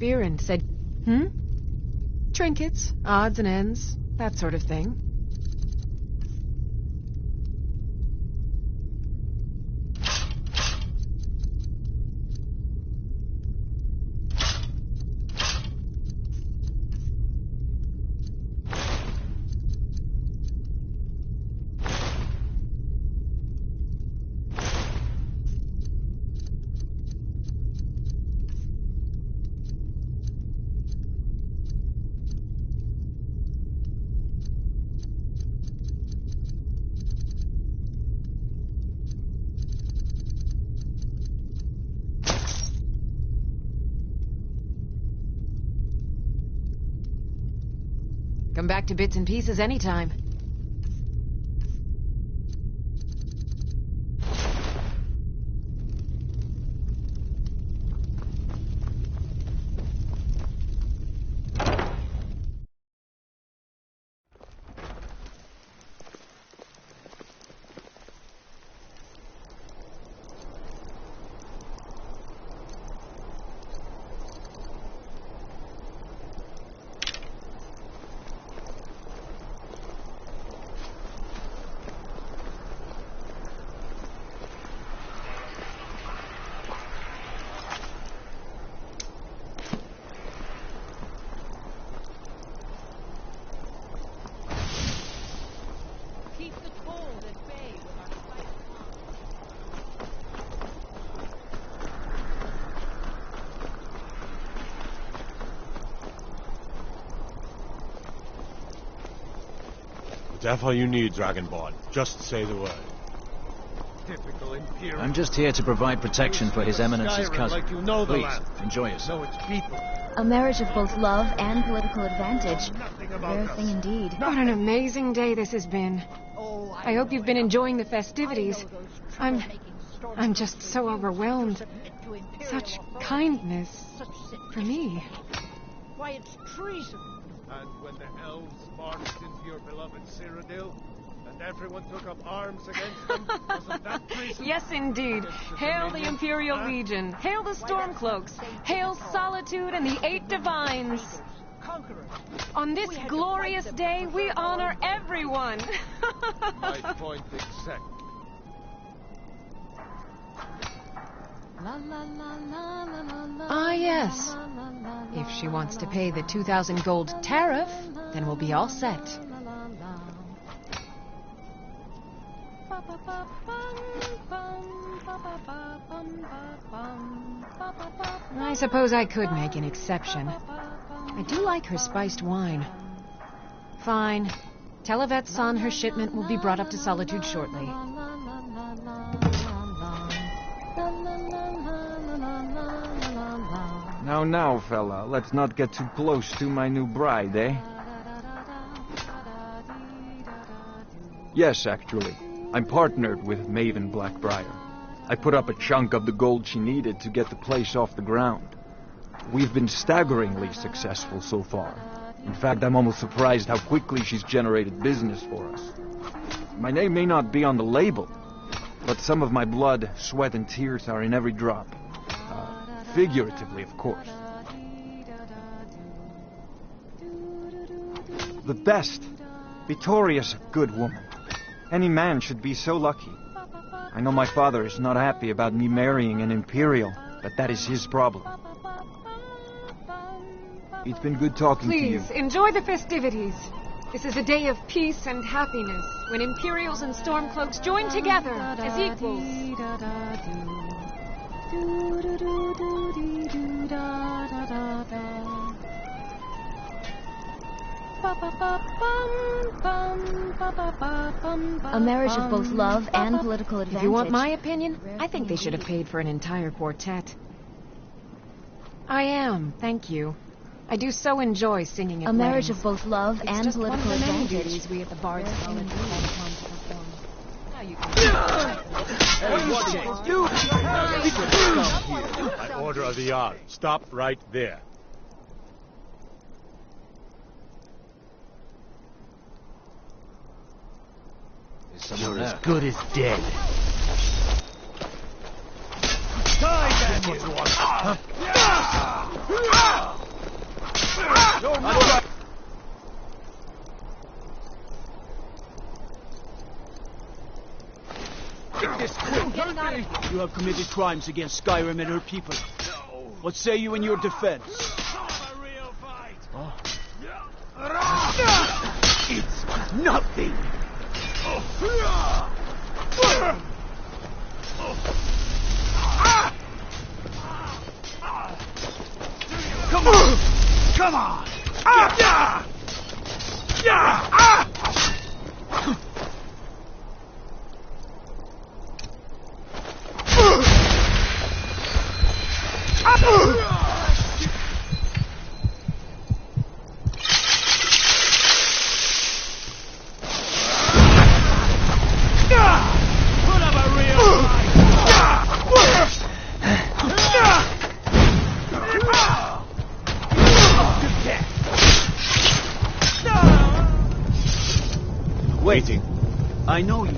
spear and said, Trinkets, odds and ends, that sort of thing. Come back to bits and pieces anytime. That's all you need, Dragonborn. Just say the word. Typical Imperial. I'm just here to provide protection for His Eminence's Skyrim, cousin. like you know the Please, land. enjoy yourself. Know its people. A marriage of both love and political advantage. Rare thing indeed. What an amazing day this has been. I hope you've been enjoying the festivities. I'm just so overwhelmed. Such kindness for me. Why, it's treason. And when the elves marched into your beloved Cyrodiil, and everyone took up arms against them, wasn't that treason? Yes, indeed. Hail the Imperial Legion. Hail the Stormcloaks. Hail Solitude and the Eight Divines. On this glorious day, we honor everyone. My point exactly. Ah, yes. If she wants to pay the 2,000 gold tariff, then we'll be all set. I suppose I could make an exception. I do like her spiced wine. Fine. Tell Yvette's son her shipment will be brought up to Solitude shortly. Now, fella, let's not get too close to my new bride, eh? Yes, actually. I'm partnered with Maven Blackbriar. I put up a chunk of the gold she needed to get the place off the ground. We've been staggeringly successful so far. In fact, I'm almost surprised how quickly she's generated business for us. My name may not be on the label, but some of my blood, sweat, and tears are in every drop. Figuratively, of course. The best. Vittoria's a good woman. Any man should be so lucky. I know my father is not happy about me marrying an Imperial, but that is his problem. It's been good talking to you. Please, enjoy the festivities. This is a day of peace and happiness, when Imperials and Stormcloaks join together as equals. A marriage of both love and political advantage. If you want my opinion, I think they should have paid for an entire quartet. I am, thank you. I do so enjoy singing at A marriage weddings. of both love It's and just political one of the many advantage. duties we at the Bard's College call upon to perform. Now you can... Hey, watch it. Dude! By order of the Jarl, stop right there. You're as good as dead. You have committed crimes against Skyrim and her people. What say you in your defense? It's nothing. Come on! Come on! Waiting. I know you.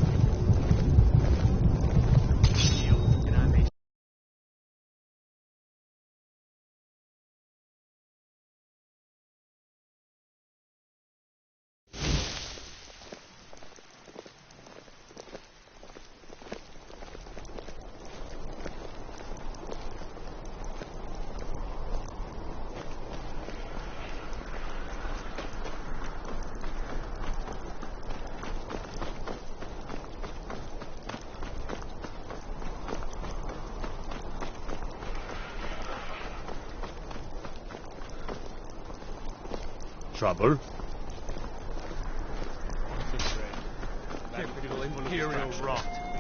Trouble?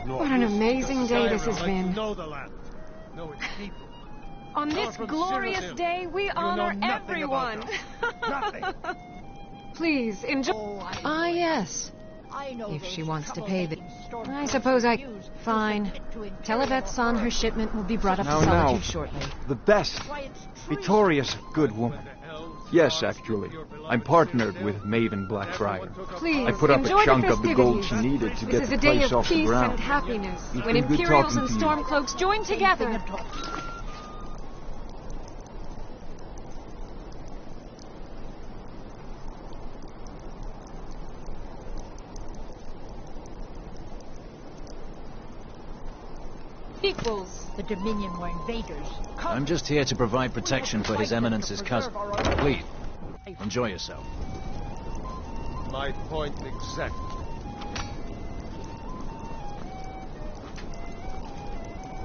What an amazing day this has been. Know the land. Know its people. On this glorious day, we honor everyone. Please, enjoy. Ah, yes. If she wants to pay the... I suppose I... Fine. Tell Yvette's on her shipment will be brought up to Solitude shortly. The best. Vittoria's a good woman. Yes, actually. I'm partnered with Maven Blackbriar. Please, I put up a enjoy chunk the of the gold she festivities. needed to This get is the a day place of off the peace ground. and happiness, It's when been good Imperials talking and to you. Stormcloaks join together. Equals. The Dominion were invaders. I'm just here to provide protection for His Eminence's cousin. Please, enjoy yourself. My point exactly.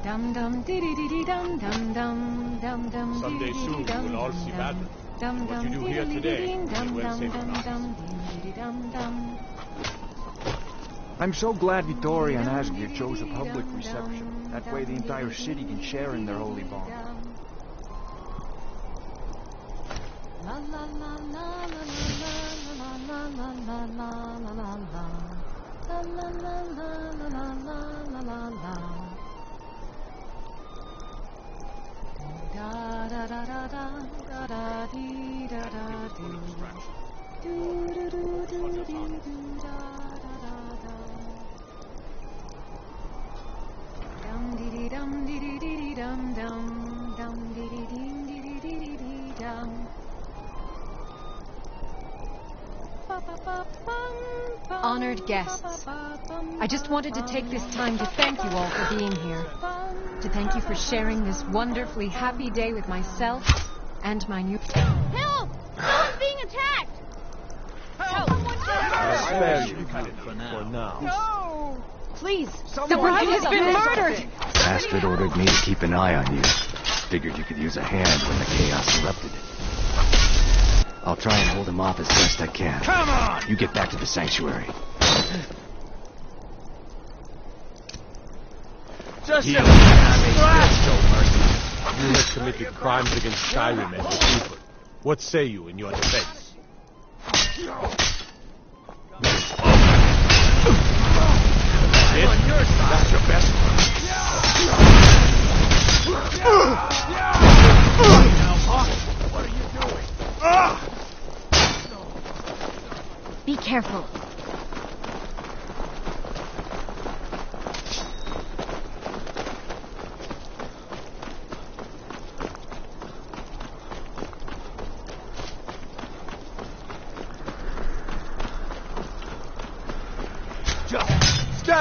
Dum dum dee dee dee dee dum dum dum dum dum. Someday soon we will all see battle. What you do here today, you will save us. I'm so glad Vittoria and Asgir chose a public reception. That way the entire city can share in their holy bond. La la la la la la la la la la la la. La la la la la la la la la. Da da da da da da dee da da doo. Do do do do do do da da da da. Dum dee dee dum dee dee dee dee dum dum dum dee dee dee dee dee dee dee dum. Honored guests, I just wanted to take this time to thank you all for being here. To thank you for sharing this wonderfully happy day with myself and my new... Help! Someone's being attacked! Help! I'll spare you for now. No! Please, the bride has been murdered! Astrid ordered me to keep an eye on you. Figured you could use a hand when the chaos erupted. I'll try and hold him off as best I can. Come on! You get back to the sanctuary. Just you have committed crimes against Skyrim and her people. What say you in your defense? That's your best What are you doing? Be careful.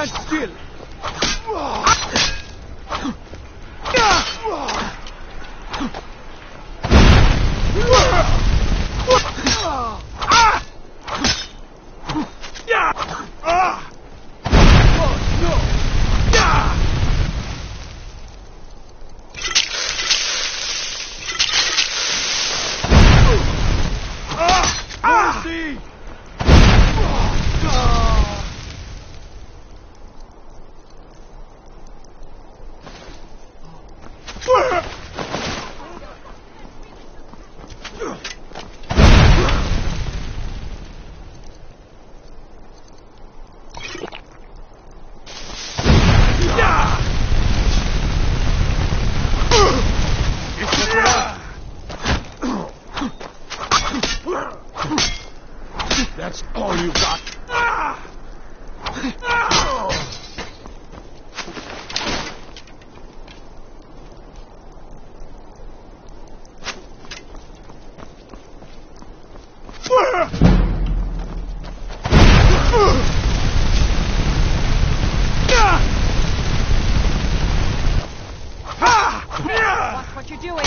Stand still! That's all you got. Watch what you're doing.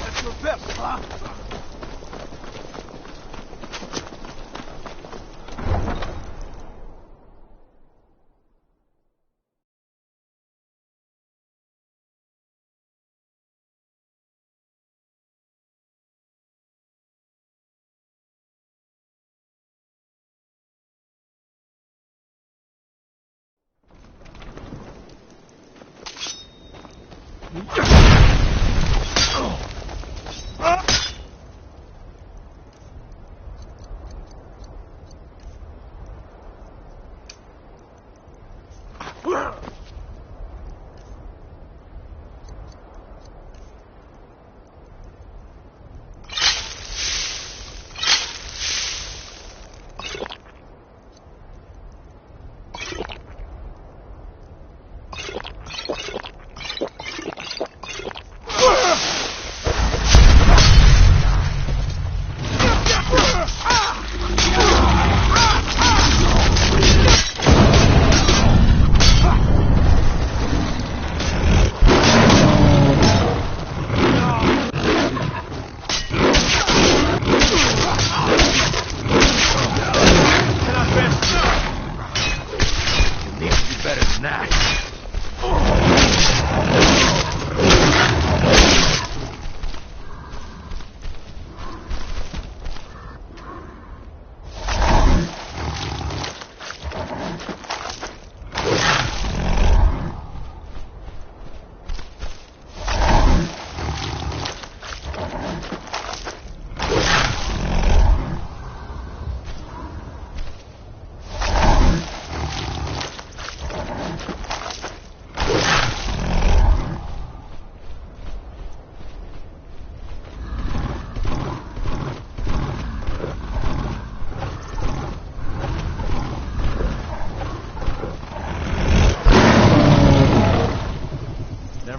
That's your best, huh?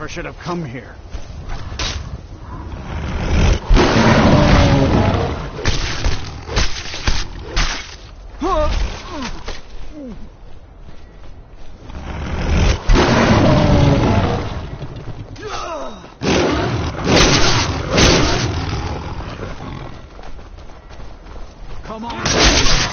never should have come here. Come on.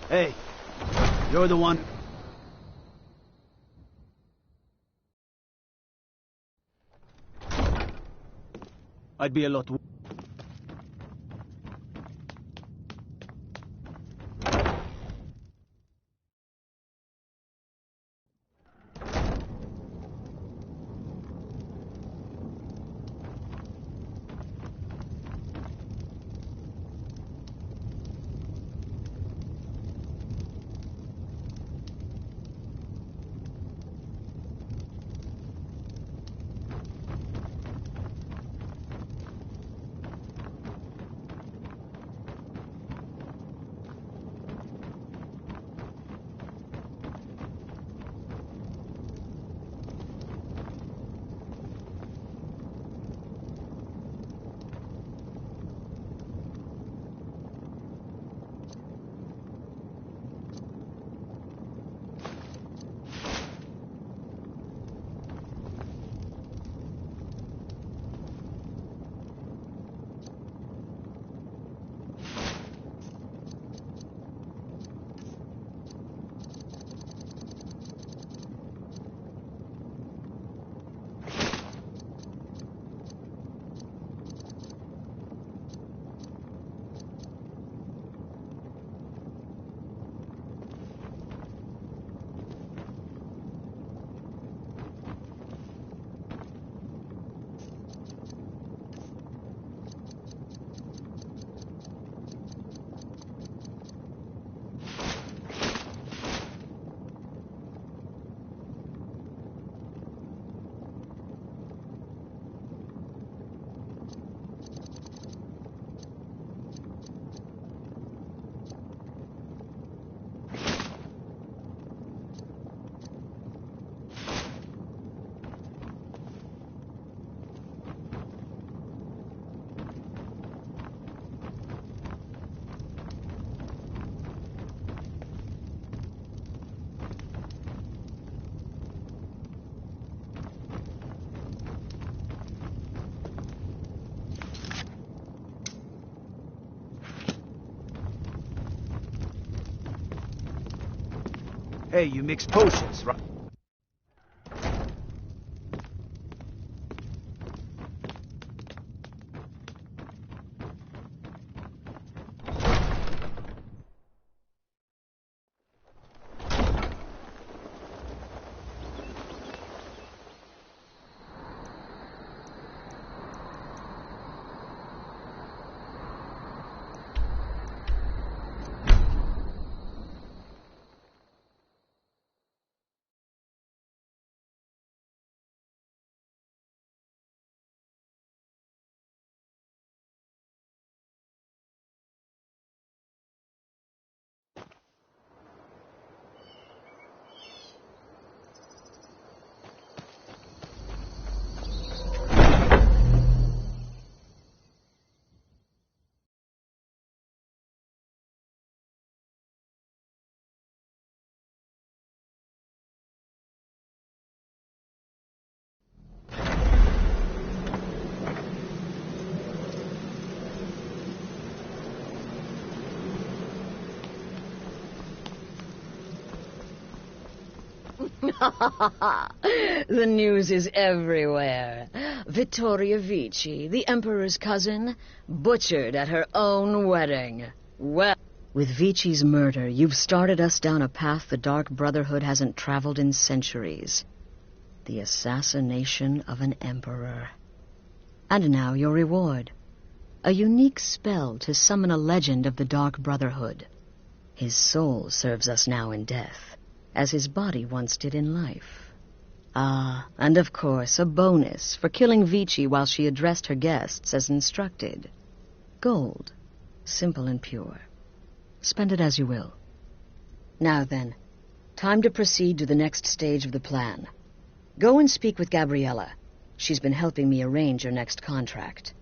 Hey, you're the one. I'd be a lot. Hey, you mix potions, right? The news is everywhere. Vittoria Vici, the Emperor's cousin, butchered at her own wedding. Well, with Vici's murder, you've started us down a path the Dark Brotherhood hasn't traveled in centuries. The assassination of an emperor. And now your reward. A unique spell to summon a legend of the Dark Brotherhood. His soul serves us now in death, as his body once did in life. Ah, and of course, a bonus for killing Vici while she addressed her guests as instructed. Gold. Simple and pure. Spend it as you will. Now then, time to proceed to the next stage of the plan. Go and speak with Gabriella. She's been helping me arrange your next contract.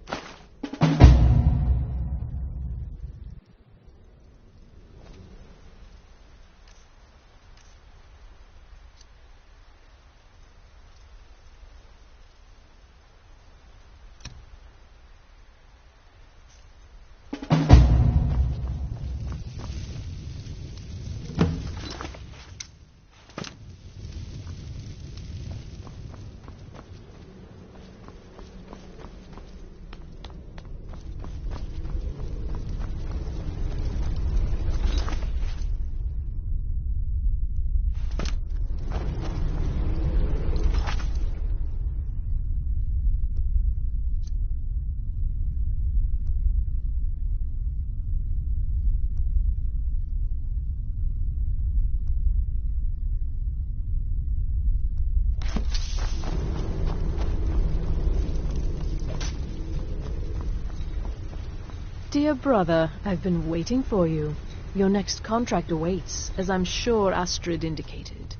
Dear brother, I've been waiting for you. Your next contract awaits, as I'm sure Astrid indicated.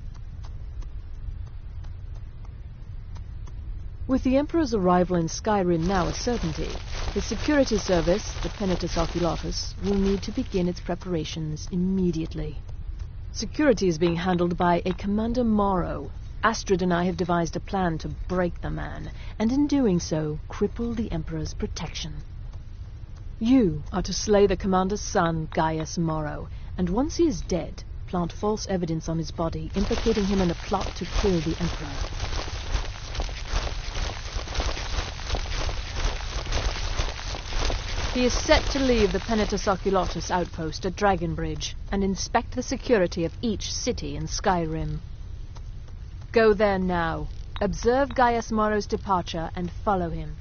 With the Emperor's arrival in Skyrim now a certainty, his security service, the Penitus Oculatus, will need to begin its preparations immediately. Security is being handled by a Commander Morrow. Astrid and I have devised a plan to break the man, and in doing so, cripple the Emperor's protection. You are to slay the Commander's son, Gaius Morrow, and once he is dead, plant false evidence on his body, implicating him in a plot to kill the Emperor. He is set to leave the Penitus Oculatus outpost at Dragonbridge and inspect the security of each city in Skyrim. Go there now, observe Gaius Morrow's departure and follow him.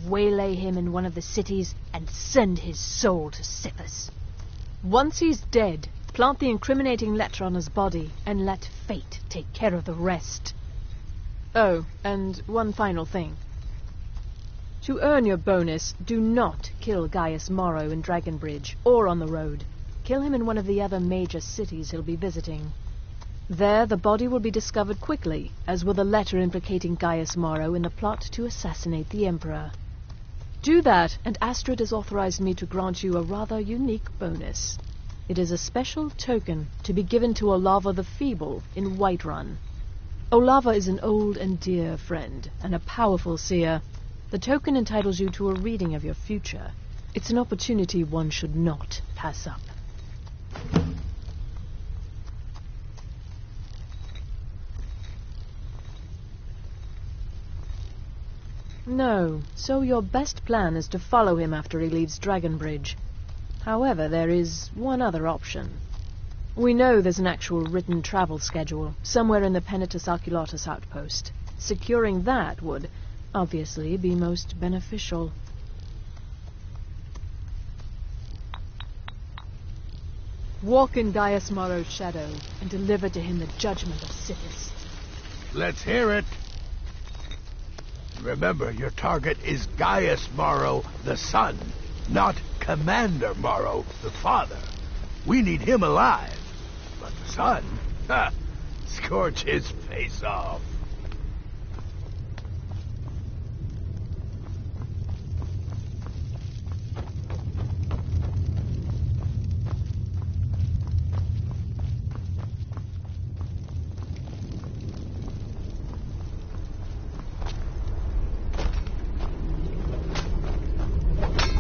Waylay him in one of the cities and send his soul to Sithis. Once he's dead, plant the incriminating letter on his body and let fate take care of the rest. Oh, and one final thing. To earn your bonus, do not kill Gaius Morrow in Dragonbridge or on the road. Kill him in one of the other major cities he'll be visiting. There, the body will be discovered quickly, as will the letter implicating Gaius Morrow in the plot to assassinate the Emperor. Do that, and Astrid has authorized me to grant you a rather unique bonus. It is a special token to be given to Olava the Feeble in Whiterun. Olava is an old and dear friend, and a powerful seer. The token entitles you to a reading of your future. It's an opportunity one should not pass up. No, so your best plan is to follow him after he leaves Dragonbridge. However, there is one other option. We know there's an actual written travel schedule, somewhere in the Penitus Oculatus outpost. Securing that would, obviously, be most beneficial. Walk in Gaius Morrow's shadow, and deliver to him the judgment of Sithis. Let's hear it. Remember, your target is Gaius Morrow, the son, not Commander Morrow, the father. We need him alive. But the son? Ha! Scorch his face off.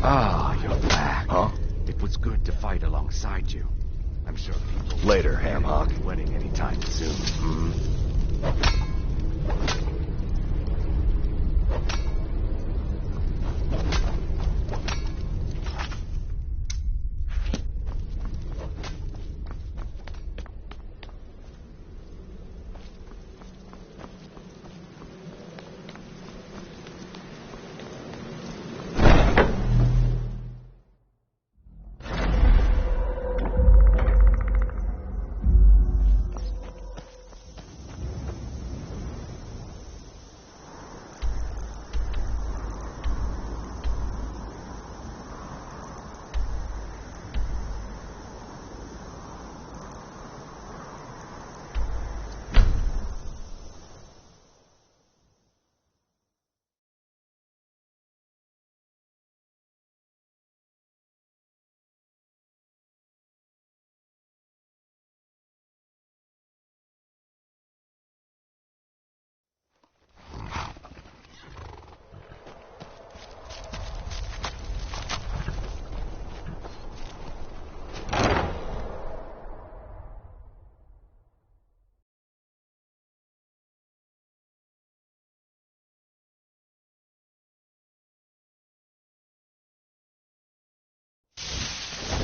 Ah, you're back. Huh? It was good to fight alongside you. I'm sure people... Later, Ham Hock. Wedding anytime soon.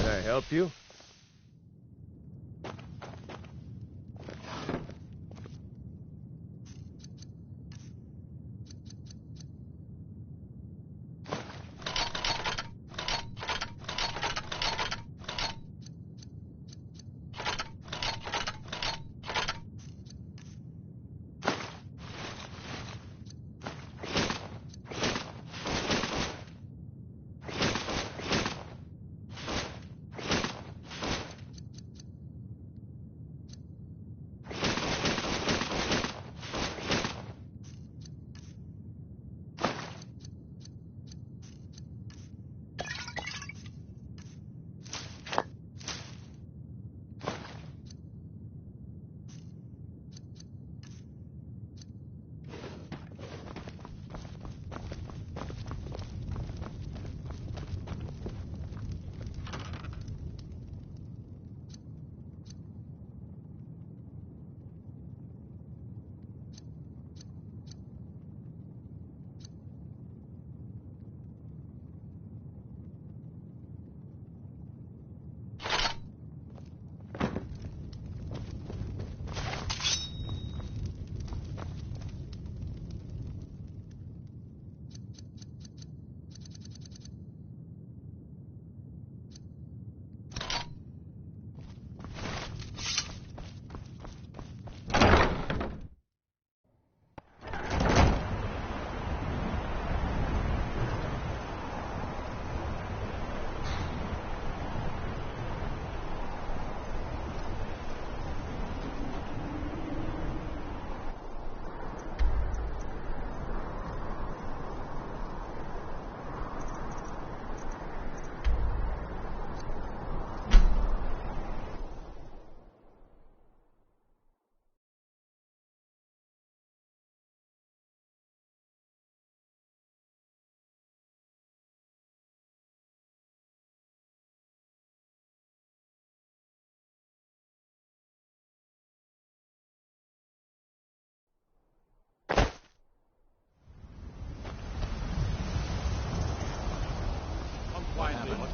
Can I help you?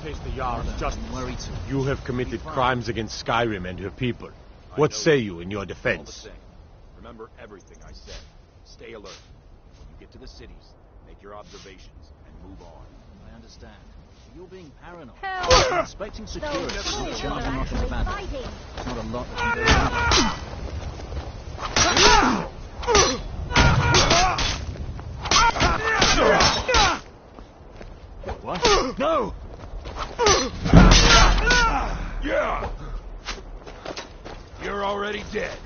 Face the Jarl's justice. You have committed crimes against Skyrim and her people. What say you in your defense? Remember everything I said. Stay alert. When you get to the cities, make your observations and move on. I understand. You're being paranoid. Help! You're inspecting security, not charging off in the battle. There's not a lot that can go. What? No! Yeah! You're already dead.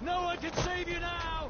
No one can save you now!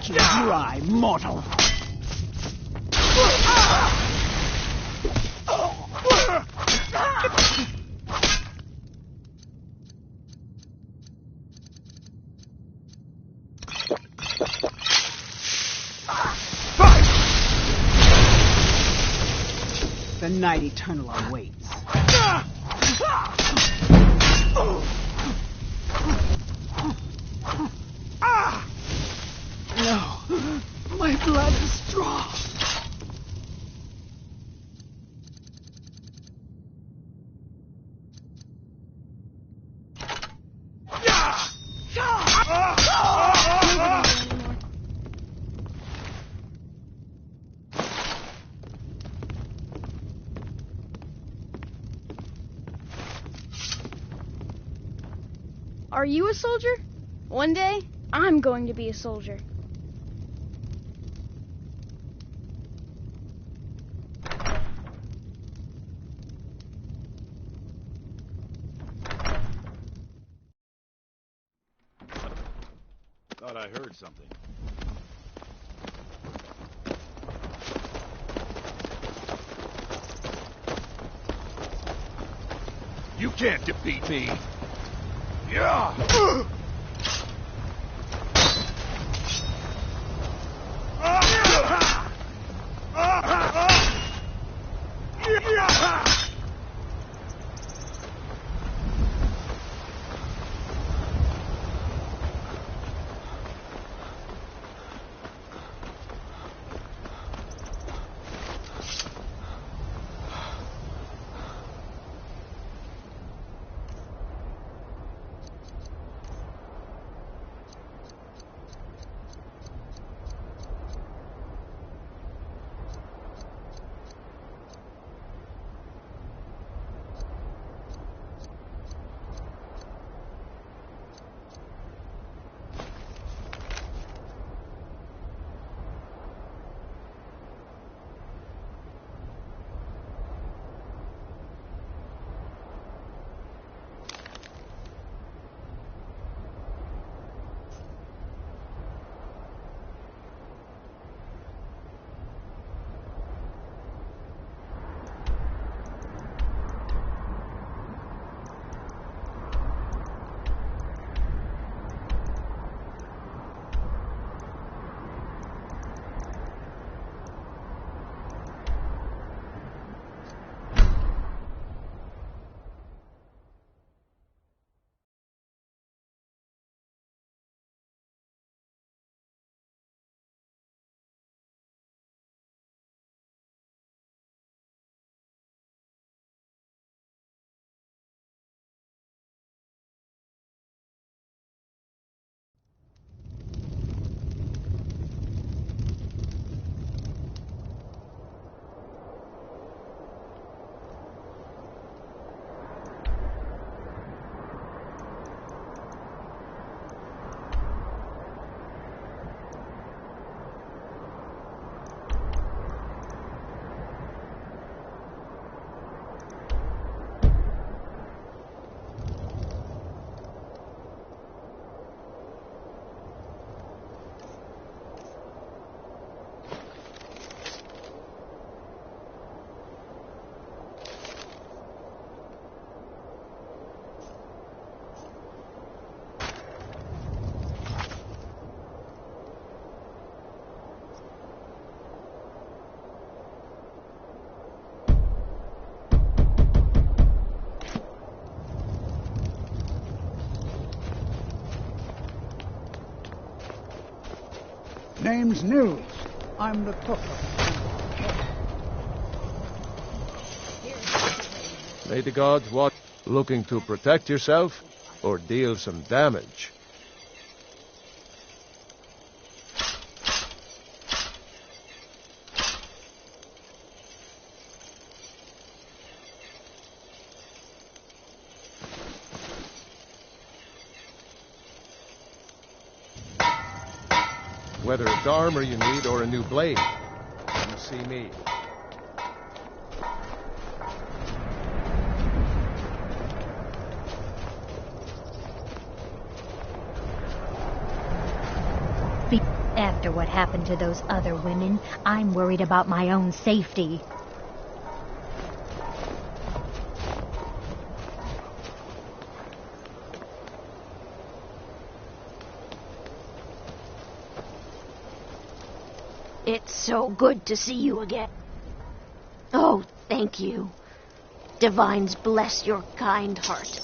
suck you dry, mortal. The night eternal awaits. No, my blood is strong. Are you a soldier? One day, I'm going to be a soldier. Thought I heard something. You can't defeat me! Yeah! Name's News. I'm the cook. May the gods watch. Looking to protect yourself or deal some damage? Whether it's armor you need or a new blade, you see me. After After what happened to those other women, I'm worried about my own safety. It's so good to see you again. Oh, thank you. Divines bless your kind heart.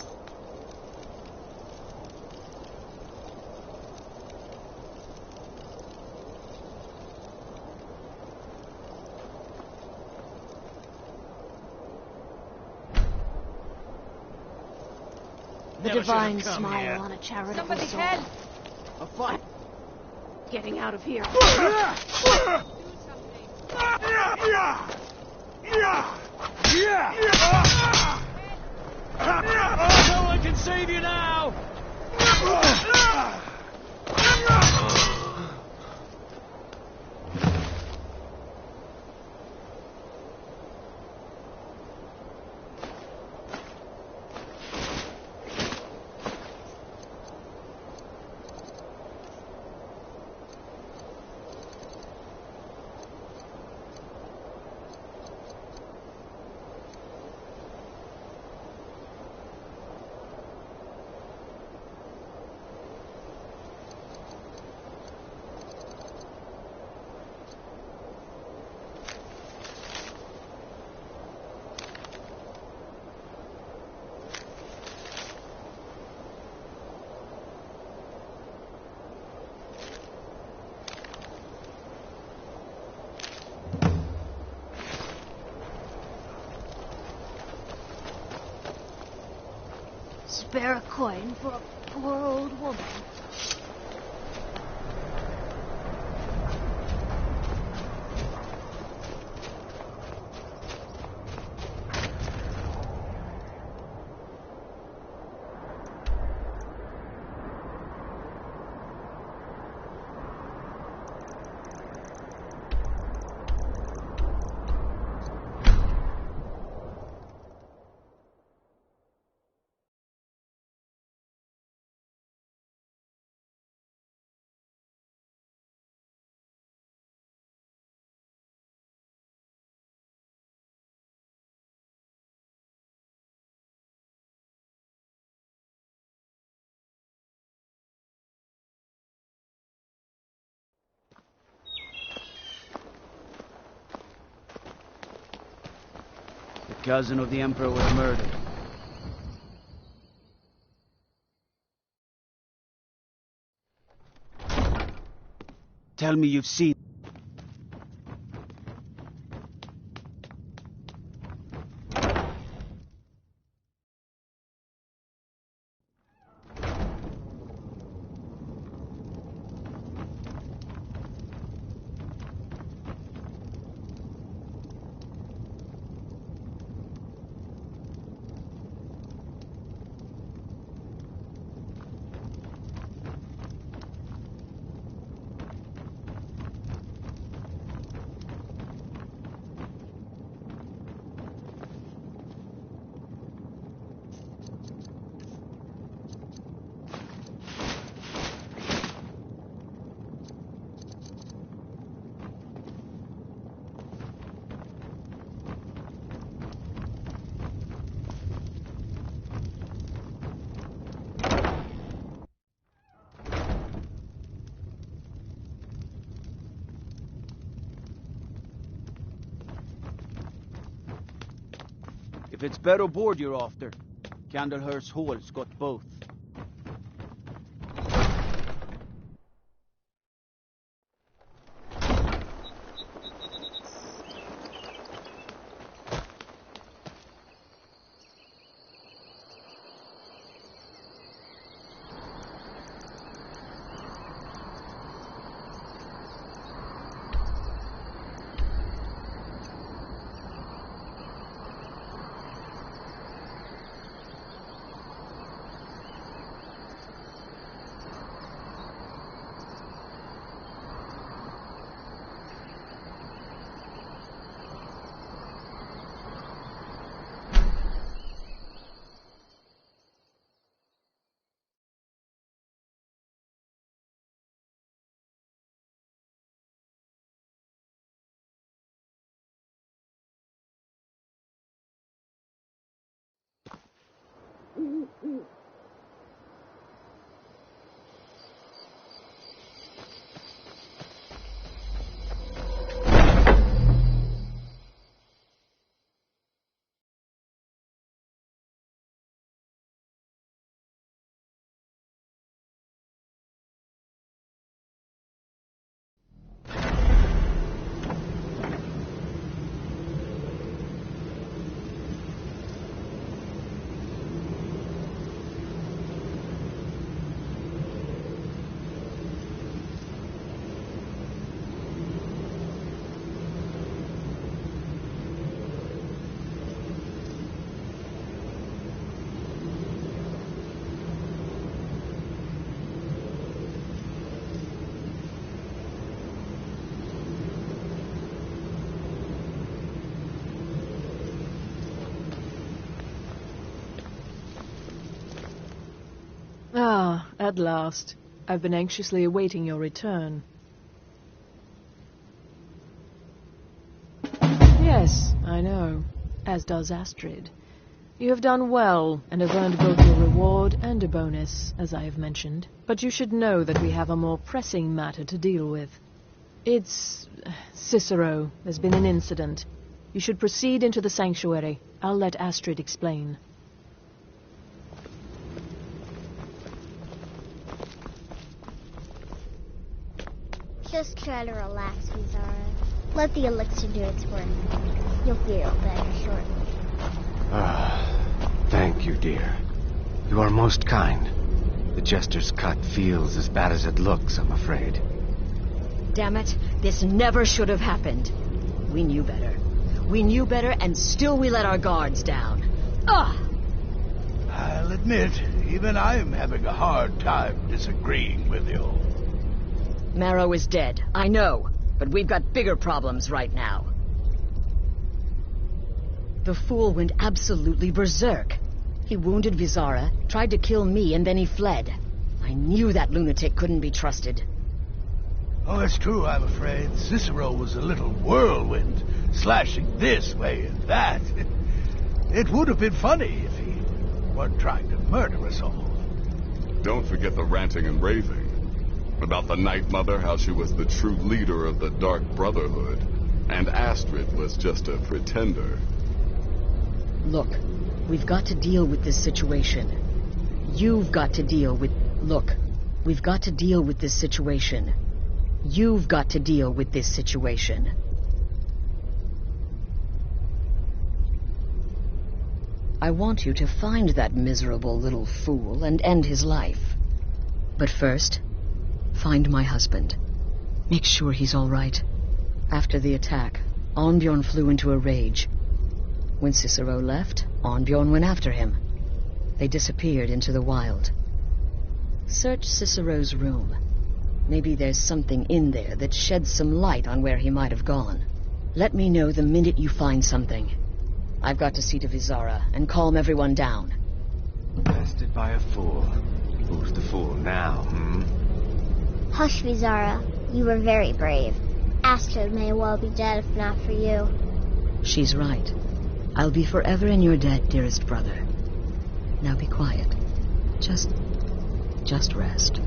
The divines smile on a charitable soul. Help! A fight. Getting out of here. No one can save you now! Spare a coin for a poor old woman. The cousin of the Emperor was murdered. Tell me you've seen... If it's better board you're after, Candlehurst Hall's got both. Ah, at last. I've been anxiously awaiting your return. Yes, I know. As does Astrid. You have done well, and have earned both your reward and a bonus, as I have mentioned. But you should know that we have a more pressing matter to deal with. It's... Cicero. There's been an incident. You should proceed into the sanctuary. I'll let Astrid explain. Just try to relax, Vizara. Let the elixir do its work. You'll feel better shortly. Thank you, dear. You are most kind. The Jester's cut feels as bad as it looks, I'm afraid. Damn it, this never should have happened. We knew better. We knew better, and still we let our guards down. Ugh! I'll admit, even I'm having a hard time disagreeing with you. Marrow is dead, I know, but we've got bigger problems right now. The fool went absolutely berserk. He wounded Vizara, tried to kill me, and then he fled. I knew that lunatic couldn't be trusted. Oh, it's true, I'm afraid. Cicero was a little whirlwind, slashing this way and that. It would have been funny if he weren't trying to murder us all. Don't forget the ranting and raving. About the Night Mother, how she was the true leader of the Dark Brotherhood, and Astrid was just a pretender. Look, we've got to deal with this situation. You've got to deal with... Look, we've got to deal with this situation. You've got to deal with this situation. I want you to find that miserable little fool and end his life. But first, find my husband. Make sure he's all right. After the attack, Arnbjorn flew into a rage. When Cicero left, Arnbjorn went after him. They disappeared into the wild. Search Cicero's room. Maybe there's something in there that sheds some light on where he might have gone. Let me know the minute you find something. I've got to see to Vizara and calm everyone down. Bested by a fool. Who's the fool now, Hush, Vizara. You were very brave. Astrid may well be dead if not for you. She's right. I'll be forever in your debt, dearest brother. Now be quiet. Just rest.